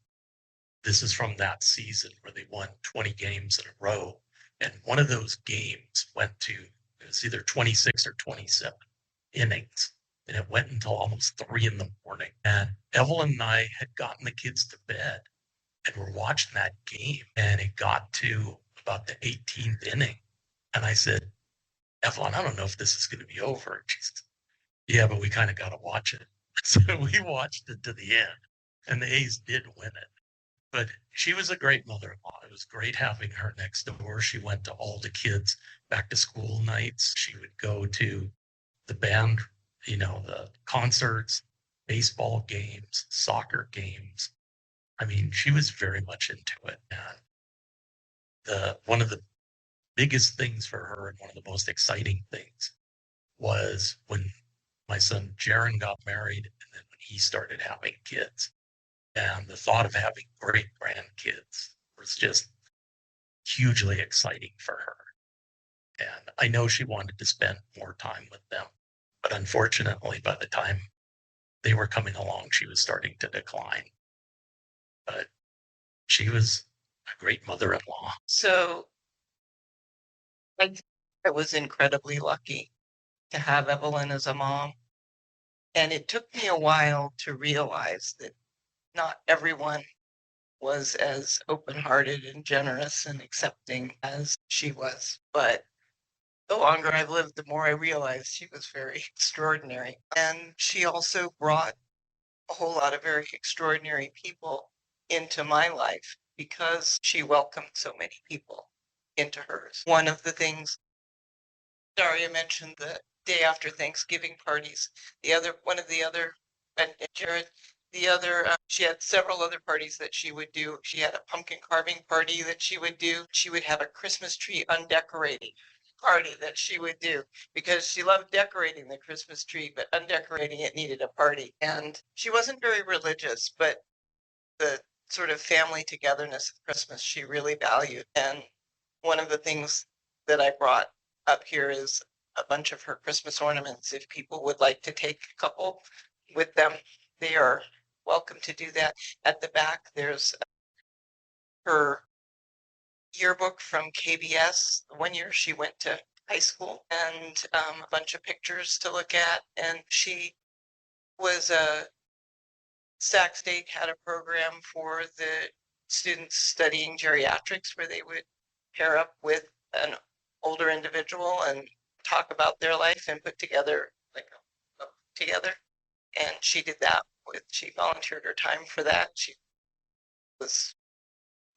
this is from that season where they won 20 games in a row. And one of those games went to, it was either 26 or 27 innings. And it went until almost 3 in the morning. And Evelyn and I had gotten the kids to bed and we're watching that game. And it got to about the 18th inning. And I said, Evelyn, I don't know if this is going to be over. And she said, yeah, but we kind of got to watch it. So we watched it to the end. And the A's did win it. But she was a great mother-in-law. It was great having her next door. She went to all the kids' back to school nights. She would go to the band, the concerts, baseball games, soccer games. I mean, she was very much into it. And one of the biggest things for her, and one of the most exciting things, was when my son Jaron got married, and then when he started having kids. And the thought of having great grandkids was just hugely exciting for her. And I know she wanted to spend more time with them. But unfortunately, by the time they were coming along, she was starting to decline. But she was a great mother-in-law. So I was incredibly lucky to have Evelyn as a mom. And it took me a while to realize that not everyone was as open-hearted and generous and accepting as she was. But the longer I've lived, the more I realized she was very extraordinary. And she also brought a whole lot of very extraordinary people into my life because she welcomed so many people into hers. One of the things Daria mentioned, the day after Thanksgiving parties, and Jared, she had several other parties that she would do. She had a pumpkin carving party that she would do. She would have a Christmas tree undecorated party that she would do because she loved decorating the Christmas tree, but undecorating it needed a party. And she wasn't very religious, but the sort of family togetherness of Christmas she really valued. And one of the things that I brought up here is a bunch of her Christmas ornaments. If people would like to take a couple with them, they are welcome to do that. At the back, there's her yearbook from KBS. One year she went to high school, and a bunch of pictures to look at. And she was Sac State had a program for the students studying geriatrics where they would pair up with an older individual and talk about their life and put together like a together. And she did that she volunteered her time for that. She was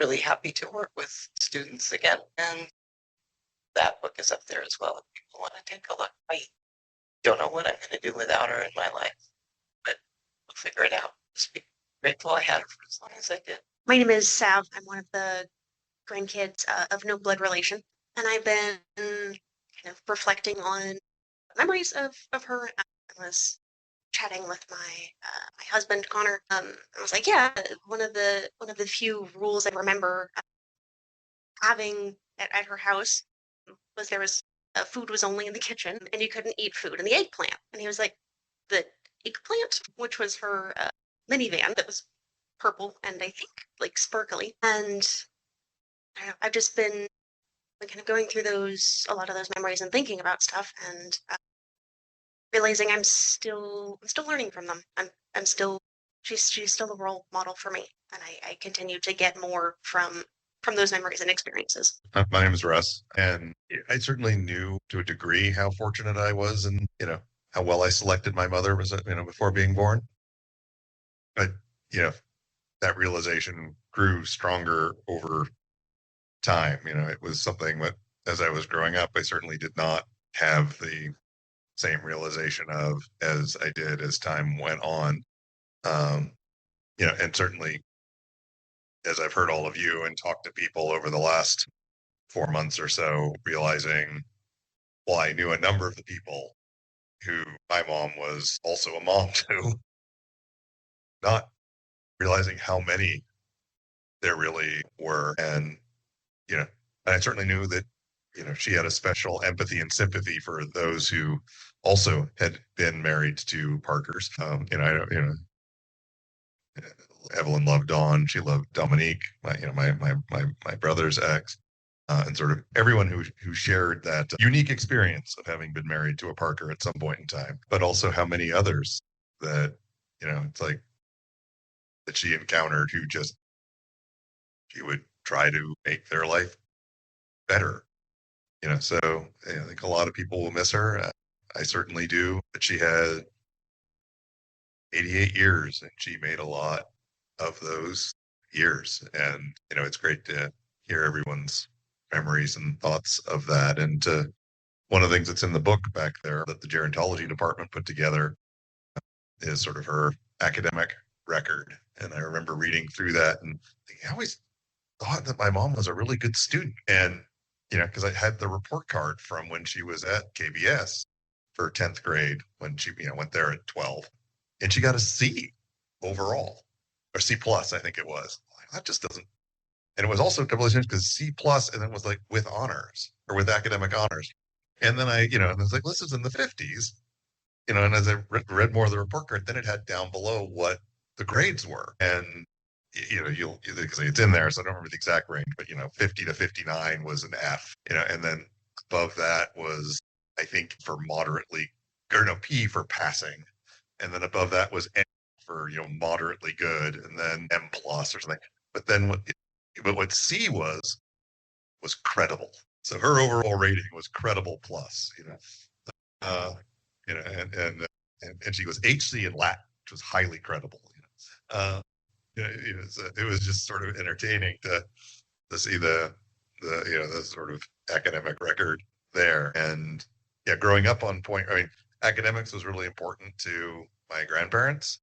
really happy to work with students again. And that book is up there as well if people want to take a look. I don't know what I'm going to do without her in my life, but we'll figure it out. Just be grateful I had her for as long as I did. My name is Sav. I'm one of the grandkids of no blood relation, and I've been kind of reflecting on memories of her. I was chatting with my husband Connor. I was like, yeah, one of the few rules I remember having at her house was there was food was only in the kitchen, and you couldn't eat food in the eggplant. And he was like, the eggplant, which was her minivan that was purple and I think like sparkly. And I've just been kind of going through a lot of those memories and thinking about stuff, and realizing I'm still learning from them. She's still a role model for me, and I continue to get more from those memories and experiences. My name is Russ, and I certainly knew to a degree how fortunate I was, and how well I selected my mother was before being born. But that realization grew stronger over time. It was something that as I was growing up, I certainly did not have the same realization of as I did as time went on. And certainly as I've heard all of you and talked to people over the last 4 months or so, realizing, well, I knew a number of the people who my mom was also a mom to, not realizing how many there really were. And, I certainly knew that, she had a special empathy and sympathy for those who also had been married to Parkers. Evelyn loved Dawn. She loved Dominique, my brother's ex, and sort of everyone who shared that unique experience of having been married to a Parker at some point in time, but also how many others that, it's like that she encountered who she would try to make their life better. So I think a lot of people will miss her. I certainly do. But she had 88 years, and she made a lot of those years. And, it's great to hear everyone's memories and thoughts of that. And one of the things that's in the book back there that the gerontology department put together is sort of her academic record. And I remember reading through that and thinking, I always thought that my mom was a really good student. And, because I had the report card from when she was at KBS for 10th grade, when she, went there at 12, and she got a C overall, or C plus, I think it was. That just doesn't, and it was also double because C plus, and then it was like with honors or with academic honors. And then and I was like, this is in the 50s, and as I read more of the report card, then it had down below what the grades were. And, you'll because it's in there, so I don't remember the exact range, but 50 to 59 was an F, and then above that was, I think, for moderately, or no, P for passing. And then above that was M for, moderately good, and then M plus or something. But then what C was credible. So her overall rating was credible plus, and she was HC in Latin, which was highly credible. It was just sort of entertaining to see the sort of academic record there. And growing up on Point, academics was really important to my grandparents.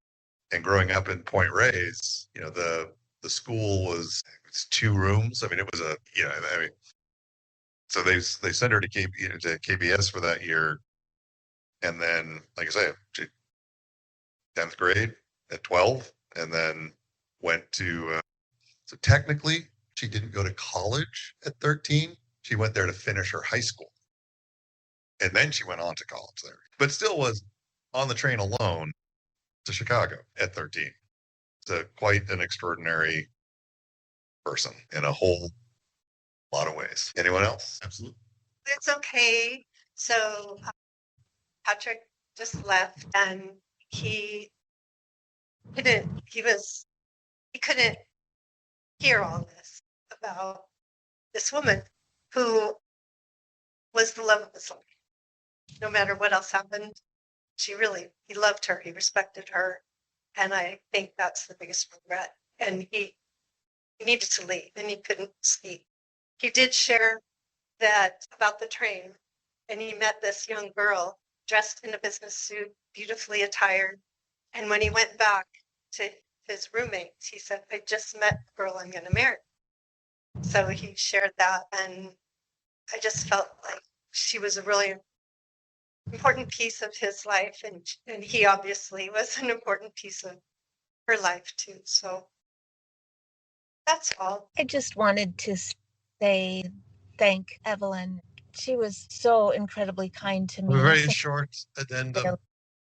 And growing up in Point Reyes, the school was 2 rooms. It was so they sent her to KBS for that year. And then, like I say, 10th grade at 12, and then went to, so technically she didn't go to college at 13. She went there to finish her high school. And then she went on to college there, but still was on the train alone to Chicago at 13. So quite an extraordinary person and a whole a lot of ways. Anyone else? Absolutely. It's okay. So Patrick just left and he couldn't hear all this about this woman who was the love of his life. No matter what else happened, he loved her, he respected her. And I think that's the biggest regret. And he needed to leave and he couldn't speak. He did share that about the train, and he met this young girl dressed in a business suit, beautifully attired. And when he went back to his roommates, he said, I just met the girl I'm going to marry. So he shared that, and I just felt like she was a really important piece of his life, and he obviously was an important piece of her life too. So that's all. I just wanted to say thank Evelyn. She was so incredibly kind to me. A very short addendum.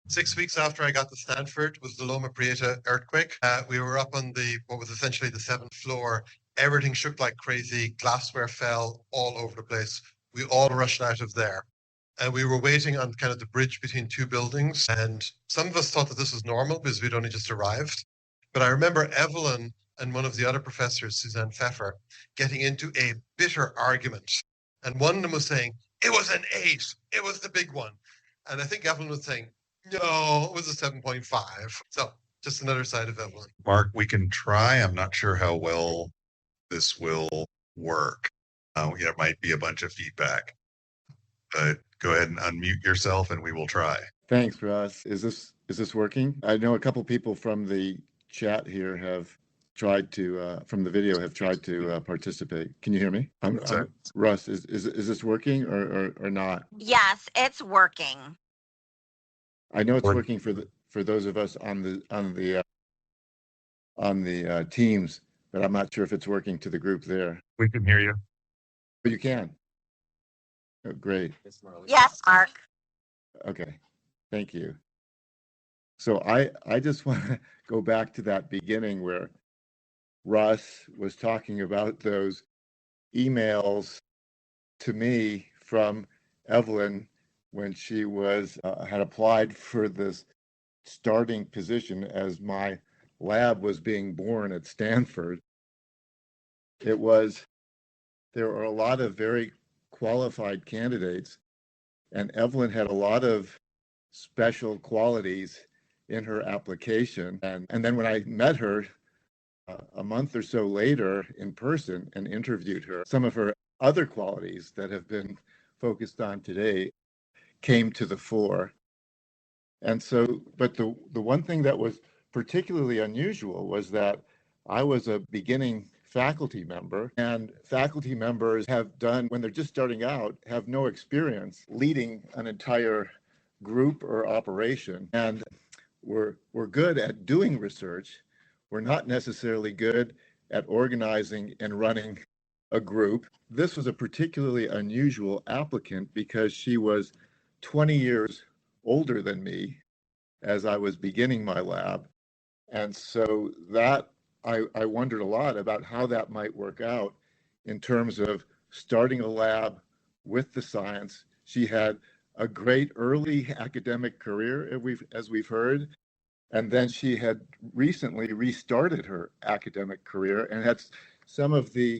6 weeks after I got to Stanford was the Loma Prieta earthquake. We were up on what was essentially the 7th floor. Everything shook like crazy. Glassware fell all over the place. We all rushed out of there. And we were waiting on kind of the bridge between two buildings. And some of us thought that this was normal because we'd only just arrived. But I remember Evelyn and one of the other professors, Suzanne Pfeffer, getting into a bitter argument. And one of them was saying, it was an 8. It was the big one. And I think Evelyn was saying, no, it was a 7.5. So just another side of Evelyn. Mark, we can try. I'm not sure how well this will work. There might be a bunch of feedback. But go ahead and unmute yourself and we will try. Thanks, Russ. Is this working? I know a couple people from the chat here have tried to, from the video, have tried to participate. Can you hear me? Russ, is this working or not? Yes, it's working. I know it's working for those of us on the teams, but I'm not sure if it's working to the group there. We can hear you. But you can. Oh, great. Yes, Mark. Okay, thank you. So I just want to go back to that beginning where Russ was talking about those emails to me from Evelyn when she was had applied for this starting position as my lab was being born at Stanford. There were a lot of very qualified candidates, and Evelyn had a lot of special qualities in her application. And then when I met her a month or so later in person and interviewed her, some of her other qualities that have been focused on today came to the fore. And so, but the one thing that was particularly unusual was that I was a beginning faculty member, and faculty members when they're just starting out, have no experience leading an entire group or operation. And we're good at doing research. We're not necessarily good at organizing and running a group. This was a particularly unusual applicant because she was 20 years older than me as I was beginning my lab. And so that I wondered a lot about how that might work out in terms of starting a lab with the science. She had a great early academic career, as we've heard, and then she had recently restarted her academic career and had some of the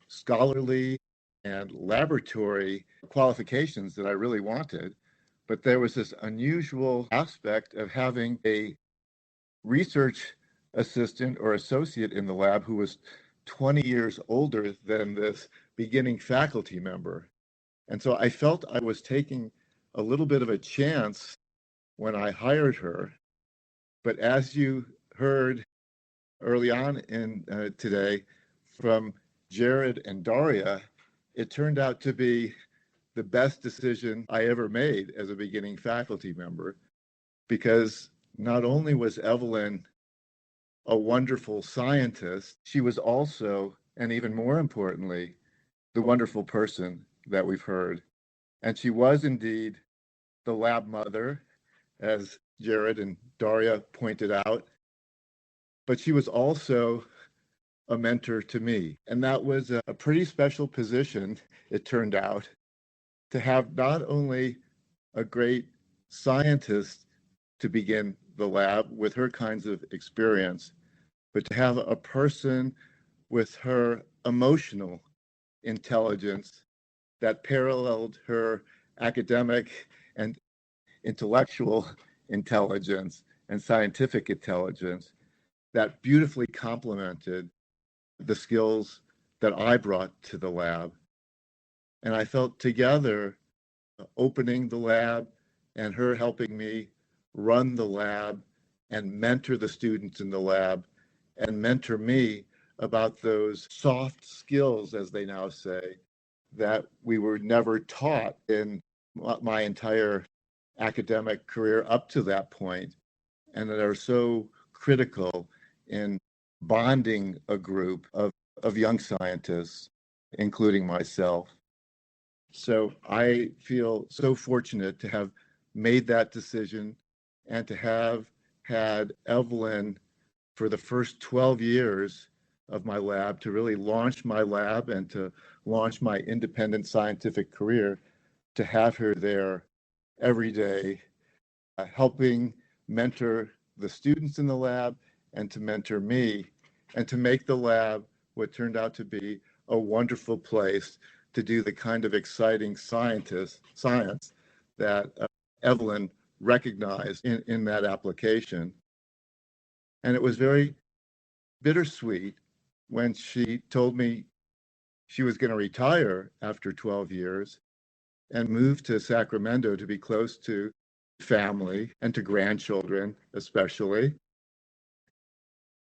scholarly and laboratory qualifications that I really wanted. But there was this unusual aspect of having a research assistant or associate in the lab who was 20 years older than this beginning faculty member. And so I felt I was taking a little bit of a chance when I hired her. But as you heard early on in today from Jared and Daria, it turned out to be the best decision I ever made as a beginning faculty member, because not only was Evelyn a wonderful scientist, she was also, and even more importantly, the wonderful person that we've heard. And she was indeed the lab mother, as Jared and Daria pointed out, but she was also a mentor to me. And that was a pretty special position, it turned out, to have not only a great scientist to begin the lab with her kinds of experience, but to have a person with her emotional intelligence that paralleled her academic and intellectual intelligence and scientific intelligence that beautifully complemented the skills that I brought to the lab. And I felt together, opening the lab and her helping me run the lab and mentor the students in the lab and mentor me about those soft skills, as they now say, that we were never taught in my entire academic career up to that point, and that are so critical in bonding a group of young scientists, including myself. So I feel so fortunate to have made that decision and to have had Evelyn for the first 12 years of my lab to really launch my lab and to launch my independent scientific career, to have her there every day, helping mentor the students in the lab and to mentor me and to make the lab what turned out to be a wonderful place to do the kind of exciting science that Evelyn recognized in that application. And it was very bittersweet when she told me she was going to retire after 12 years and move to Sacramento to be close to family and to grandchildren, especially.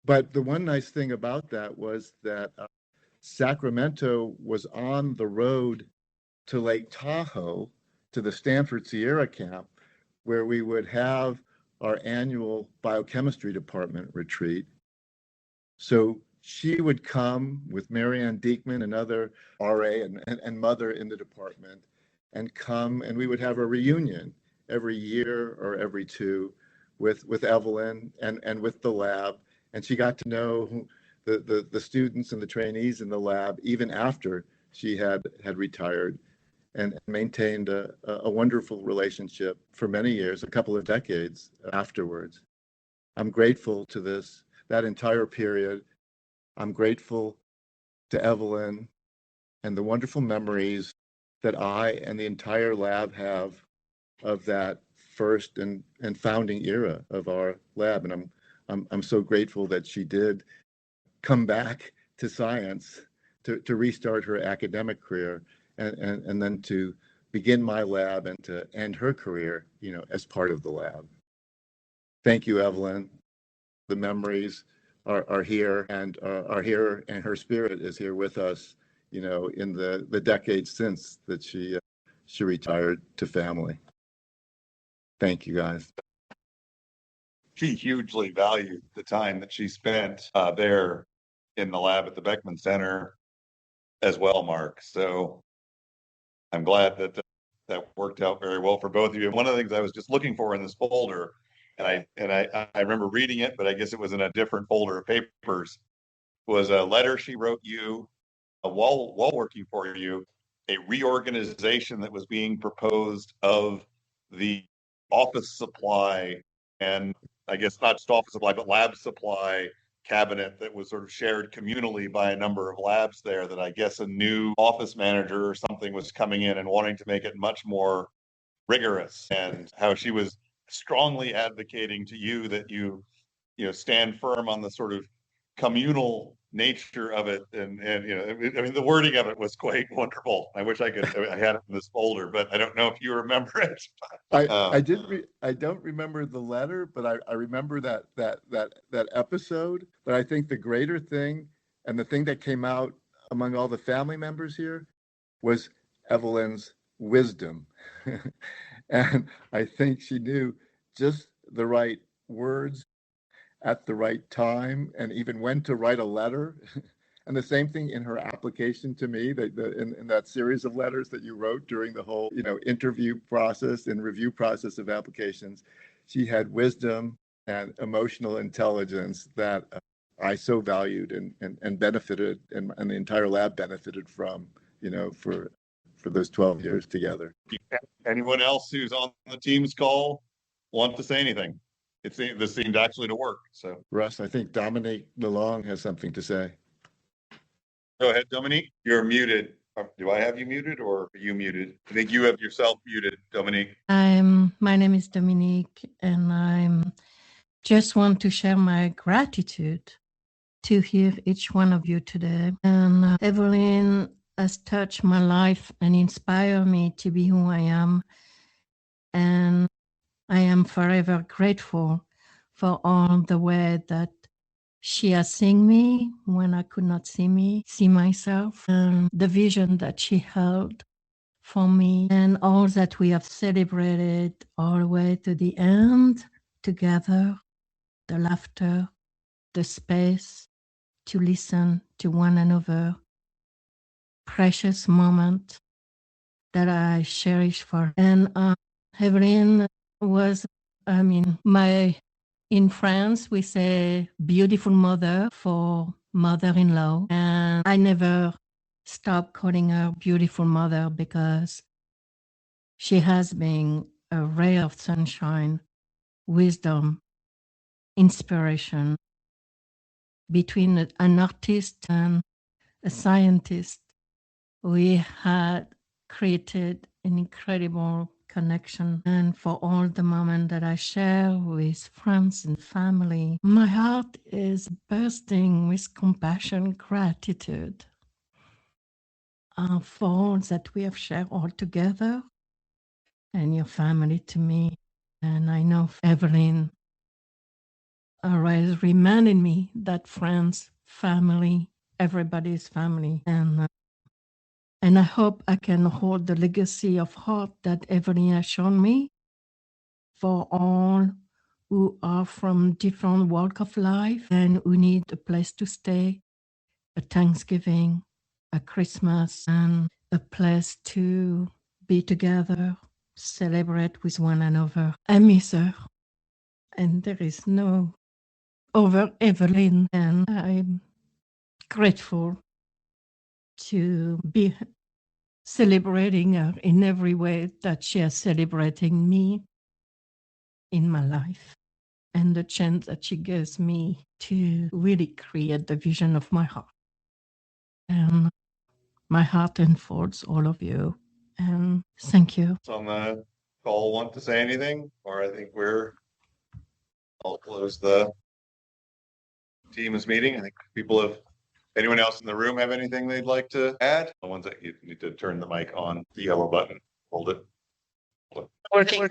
But the one nice thing about that was that Sacramento was on the road to Lake Tahoe, to the Stanford Sierra Camp, where we would have our annual biochemistry department retreat. So she would come with Marianne Diekman, another RA and mother in the department, and come, and we would have a reunion every year or every two with Evelyn and with the lab. And she got to know the students and the trainees in the lab even after she had retired, and maintained a wonderful relationship for many years, a couple of decades afterwards. I'm grateful to that entire period. I'm grateful to Evelyn and the wonderful memories that I and the entire lab have of that first and founding era of our lab. And I'm so grateful that she did come back to science to restart her academic career and then to begin my lab and to end her career, as part of the lab. Thank you, Evelyn. The memories are here and are here, and her spirit is here with us, in the decades since that she retired to family. Thank you, guys. She hugely valued the time that she spent there in the lab at the Beckman Center as well, Mark. So I'm glad that worked out very well for both of you. One of the things I was just looking for in this folder, and I remember reading it, but I guess it was in a different folder of papers, was a letter she wrote you while working for you, a reorganization that was being proposed of the office supply, and I guess not just office supply, but lab supply cabinet that was sort of shared communally by a number of labs there, that I guess a new office manager or something was coming in and wanting to make it much more rigorous, and how she was strongly advocating to you that you stand firm on the sort of communal nature of it. And I mean, the wording of it was quite wonderful. I wish I had it in this folder, but I don't know if you remember it. I don't remember the letter, but I remember that episode. But I think the greater thing, and the thing that came out among all the family members here, was Evelyn's wisdom. And I think she knew just the right words at the right time, and even when to write a letter. And the same thing in her application to me, in that series of letters that you wrote during the whole interview process and review process of applications. She had wisdom and emotional intelligence that I so valued and benefited, and the entire lab benefited from, for those 12 years together. Anyone else who's on the Teams call want to say anything? This seemed actually to work. So Russ, I think Dominique Lalonde has something to say. go ahead, Dominique. You're muted. Do I have you muted or are you muted? I think you have yourself muted, Dominique. My name is Dominique, and I'm just want to share my gratitude to hear each one of you today. And Evelyn has touched my life and inspired me to be who I am. And I am forever grateful for all the way that she has seen me when I could not see myself, and the vision that she held for me, and all that we have celebrated all the way to the end together, the laughter, the space to listen to one another, precious moment that I cherish for. And Evelyn was, in France, we say beautiful mother for mother-in-law. And I never stopped calling her beautiful mother because she has been a ray of sunshine, wisdom, inspiration between an artist and a scientist. We had created an incredible connection, and for all the moments that I share with friends and family, my heart is bursting with compassion, gratitude for all that we have shared all together, and your family to me. And I know Evelyn always reminded me that friends, family, everybody's family, and I hope I can hold the legacy of heart that Evelyn has shown me for all who are from different walk of life and who need a place to stay, a Thanksgiving, a Christmas, and a place to be together, celebrate with one another. I miss her, and there is no over Evelyn, and I'm grateful to be celebrating her in every way that she is celebrating me in my life, and the chance that she gives me to really create the vision of my heart. And my heart unfolds all of you. And thank you. On the call want to say anything? Or I think I'll close the Teams meeting. I think anyone else in the room have anything they'd like to add? The ones that you need to turn the mic on, the yellow button, hold it. Working.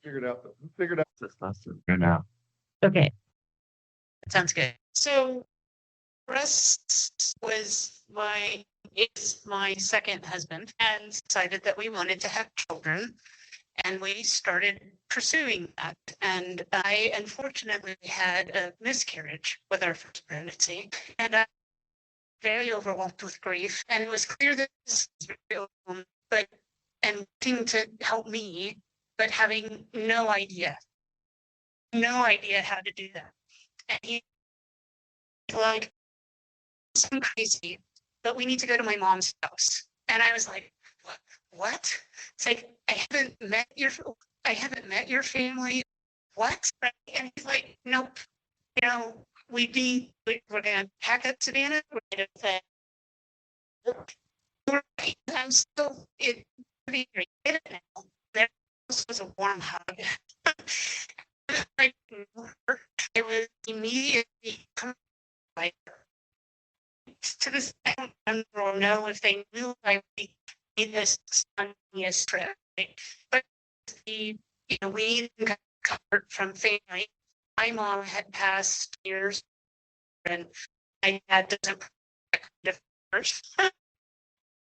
Figured out. This last one now. Okay. Sounds good. So Russ is my second husband, and decided that we wanted to have children. And we started pursuing that. And I unfortunately had a miscarriage with our first pregnancy. And I was very overwhelmed with grief. And it was clear that this was very overwhelming, and wanting to help me, but having no idea how to do that. And he like, I'm crazy, but we need to go to my mom's house. And I was like, what? It's like, I haven't met your family. What? And he's like, nope. We're gonna pack up Savannah. We're gonna say, I'm still pretty excited now. There was a warm hug. It was immediately like, to this day, I don't know if they knew I would be this spontaneous trip. But we got comfort from family. My mom had passed years, and my dad doesn't first.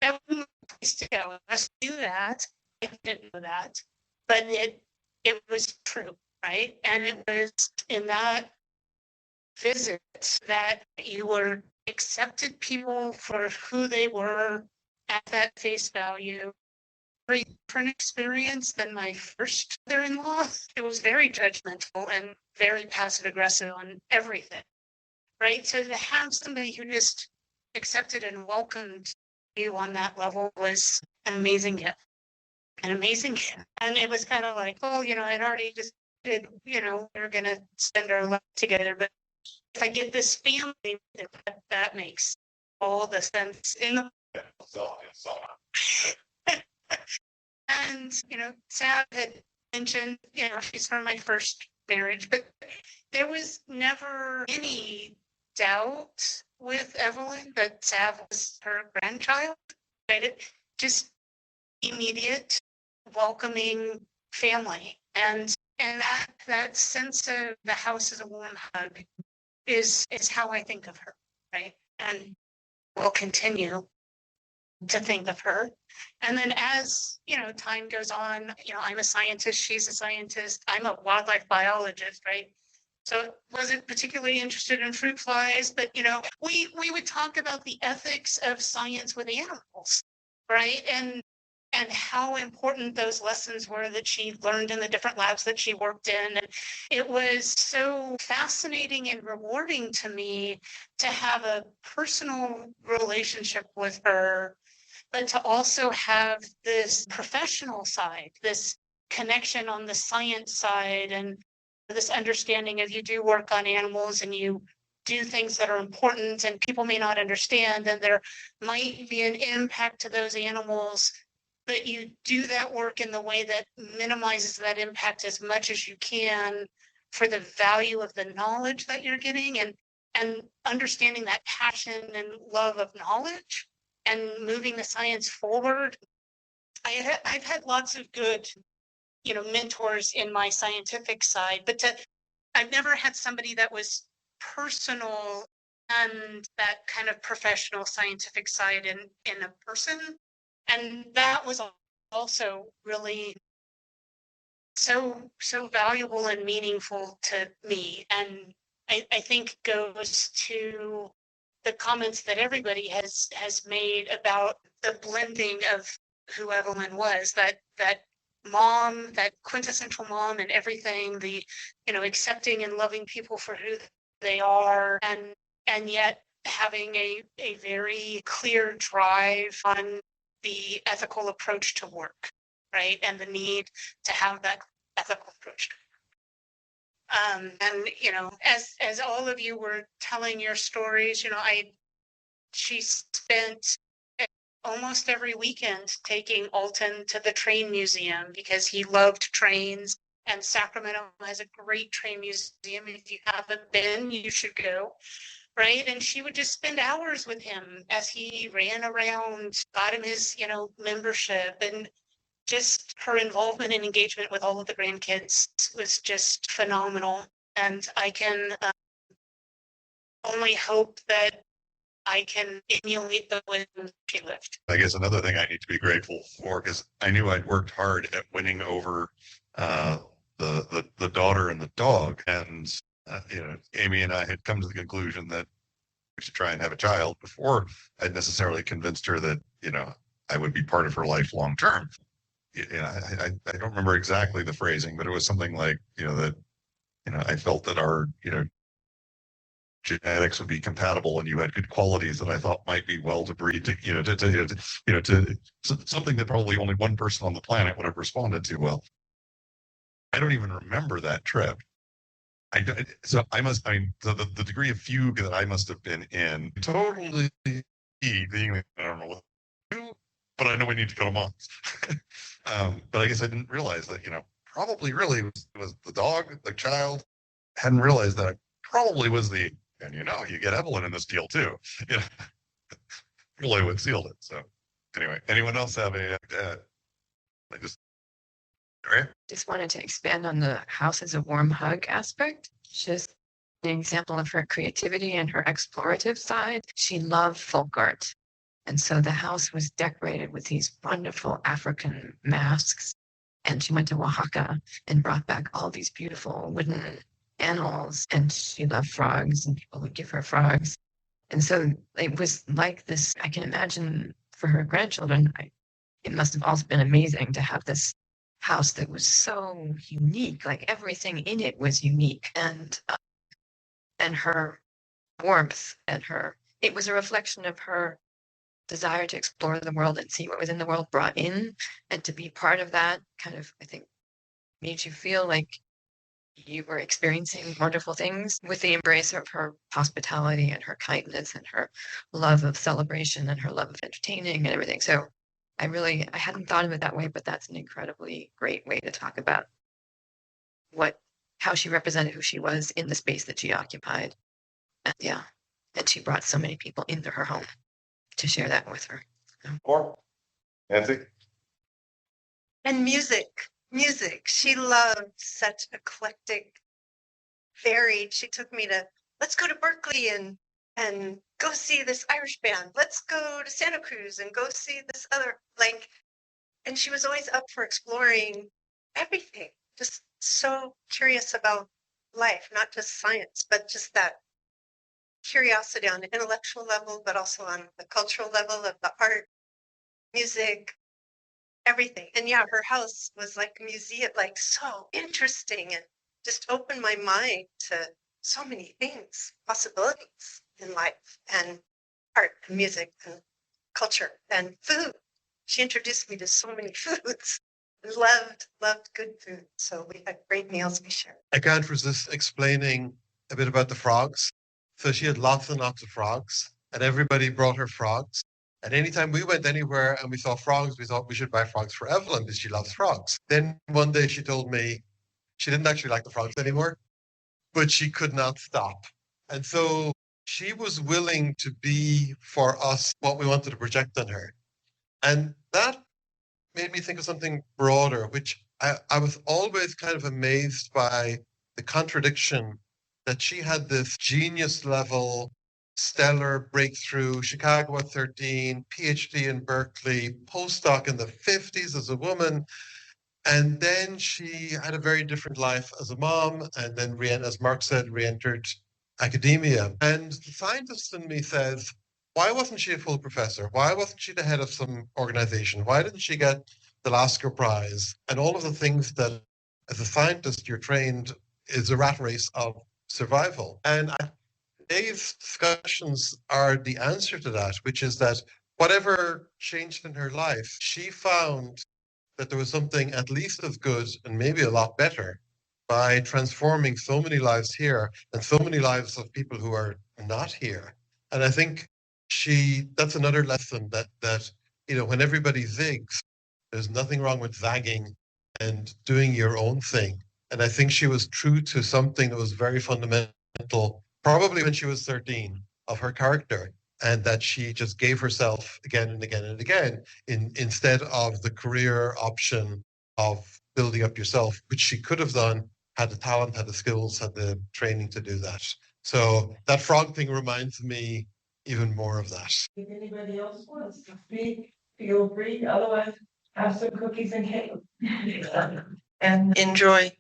That was a place to go. Let's do that. I didn't know that, but it was true, right? And it was in that visit that you were accepted people for who they were at that face value, very different experience than my first mother-in-law. It was very judgmental and very passive aggressive on everything, right? So to have somebody who just accepted and welcomed you on that level was an amazing gift. An amazing gift. And it was kind of like, oh, I'd already just did, we're going to spend our life together. But if I get this family, that makes all the sense in the And, Sav had mentioned, she's from my first marriage, but there was never any doubt with Evelyn that Sav was her grandchild, right? It just immediate, welcoming family. And that sense of the house is a warm hug is how I think of her, right? And will continue to think of her. And then as, time goes on, I'm a scientist, she's a scientist, I'm a wildlife biologist, right? So wasn't particularly interested in fruit flies, but, we would talk about the ethics of science with animals, right? And how important those lessons were that she learned in the different labs that she worked in. And it was so fascinating and rewarding to me to have a personal relationship with her, but to also have this professional side, this connection on the science side, and this understanding of you do work on animals and you do things that are important and people may not understand, and there might be an impact to those animals, but you do that work in the way that minimizes that impact as much as you can for the value of the knowledge that you're getting, and understanding that passion and love of knowledge and moving the science forward. I've had lots of good, mentors in my scientific side, but I've never had somebody that was personal and that kind of professional scientific side in a person. And that was also really so valuable and meaningful to me. And I think goes to the comments that everybody has made about the blending of who Evelyn was, that mom, that quintessential mom and everything, the, accepting and loving people for who they are, and yet having a very clear drive on the ethical approach to work, right? And the need to have that ethical approach. And, as all of you were telling your stories, she spent almost every weekend taking Alton to the train museum because he loved trains, and Sacramento has a great train museum. If you haven't been, you should go. Right. And she would just spend hours with him as he ran around, got him his, membership, and just her involvement and engagement with all of the grandkids was just phenomenal. And I can only hope that I can emulate the wisdom she lived. I guess another thing I need to be grateful for, because I knew I'd worked hard at winning over the daughter and the dog. And Amy and I had come to the conclusion that we should try and have a child before I'd necessarily convinced her that, I would be part of her life long term. I don't remember exactly the phrasing, but it was something like, that, I felt that our, genetics would be compatible and you had good qualities that I thought might be well to breed to something that probably only one person on the planet would have responded to well. I don't even remember that trip. The degree of fugue that I must have been in, totally being normal, but I know we need to go to mom's. But I guess I didn't realize that, probably really was the dog, the child. Hadn't realized that it probably was and you get Evelyn in this deal too. Really what sealed it. So anyway, anyone else have Just wanted to expand on the house as a warm hug aspect. Just an example of her creativity and her explorative side. She loved folk art. And so the house was decorated with these wonderful African masks. And she went to Oaxaca and brought back all these beautiful wooden animals. And she loved frogs, and people would give her frogs. And so it was like this, I can imagine for her grandchildren, it must have also been amazing to have this house that was so unique. Like everything in it was unique, and her warmth and it was a reflection of her desire to explore the world and see what was in the world brought in, and to be part of that kind of, I think, made you feel like you were experiencing wonderful things with the embrace of her hospitality and her kindness and her love of celebration and her love of entertaining and everything. So I hadn't thought of it that way, but that's an incredibly great way to talk about how she represented who she was in the space that she occupied. And and she brought so many people into her home to share that with her. Or Nancy? And music. She loved such eclectic, varied. She took me to, let's go to Berkeley and go see this Irish band. Let's go to Santa Cruz and go see this other, and she was always up for exploring everything. Just so curious about life, not just science, but just that curiosity on the intellectual level, but also on the cultural level of the art, music, everything. And her house was like a museum, so interesting, and just opened my mind to so many things, possibilities in life, and art and music and culture and food. She introduced me to so many foods. Loved good food. So we had great meals we shared. I can't resist explaining a bit about the frogs. So she had lots and lots of frogs, and everybody brought her frogs. And anytime we went anywhere and we saw frogs, we thought we should buy frogs for Evelyn because she loves frogs. Then one day she told me she didn't actually like the frogs anymore, but she could not stop. And so she was willing to be for us what we wanted to project on her. And that made me think of something broader, which I was always kind of amazed by the contradiction that she had this genius level, stellar breakthrough, Chicago at 13, PhD in Berkeley, postdoc in the 50s as a woman. And then she had a very different life as a mom, and then, as Mark said, re-entered academia. And the scientist in me says, why wasn't she a full professor? Why wasn't she the head of some organization? Why didn't she get the Lasker Prize? And all of the things that, as a scientist, you're trained is a rat race of survival. And today's discussions are the answer to that, which is that whatever changed in her life, she found that there was something at least as good and maybe a lot better by transforming so many lives here and so many lives of people who are not here. And I think that's another lesson that when everybody zigs, there's nothing wrong with zagging and doing your own thing. And I think she was true to something that was very fundamental, probably when she was 13, of her character, and that she just gave herself again and again and again instead of the career option of building up yourself, which she could have done, had the talent, had the skills, had the training to do that. So that frog thing reminds me even more of that. If anybody else wants to speak, feel free. Otherwise, have some cookies and cake. And enjoy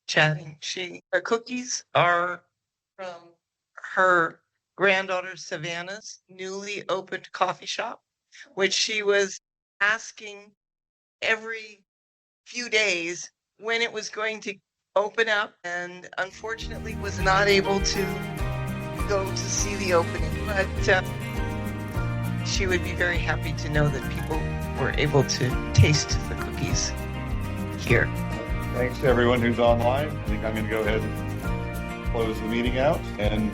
chatting. Her cookies are from her granddaughter Savannah's newly opened coffee shop, which she was asking every few days when it was going to open up, and unfortunately was not able to go to see the opening, but she would be very happy to know that people were able to taste the cookies here. Thanks to everyone who's online. I think I'm going to go ahead and close the meeting out, and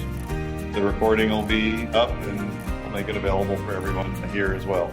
the recording will be up and I'll make it available for everyone here as well.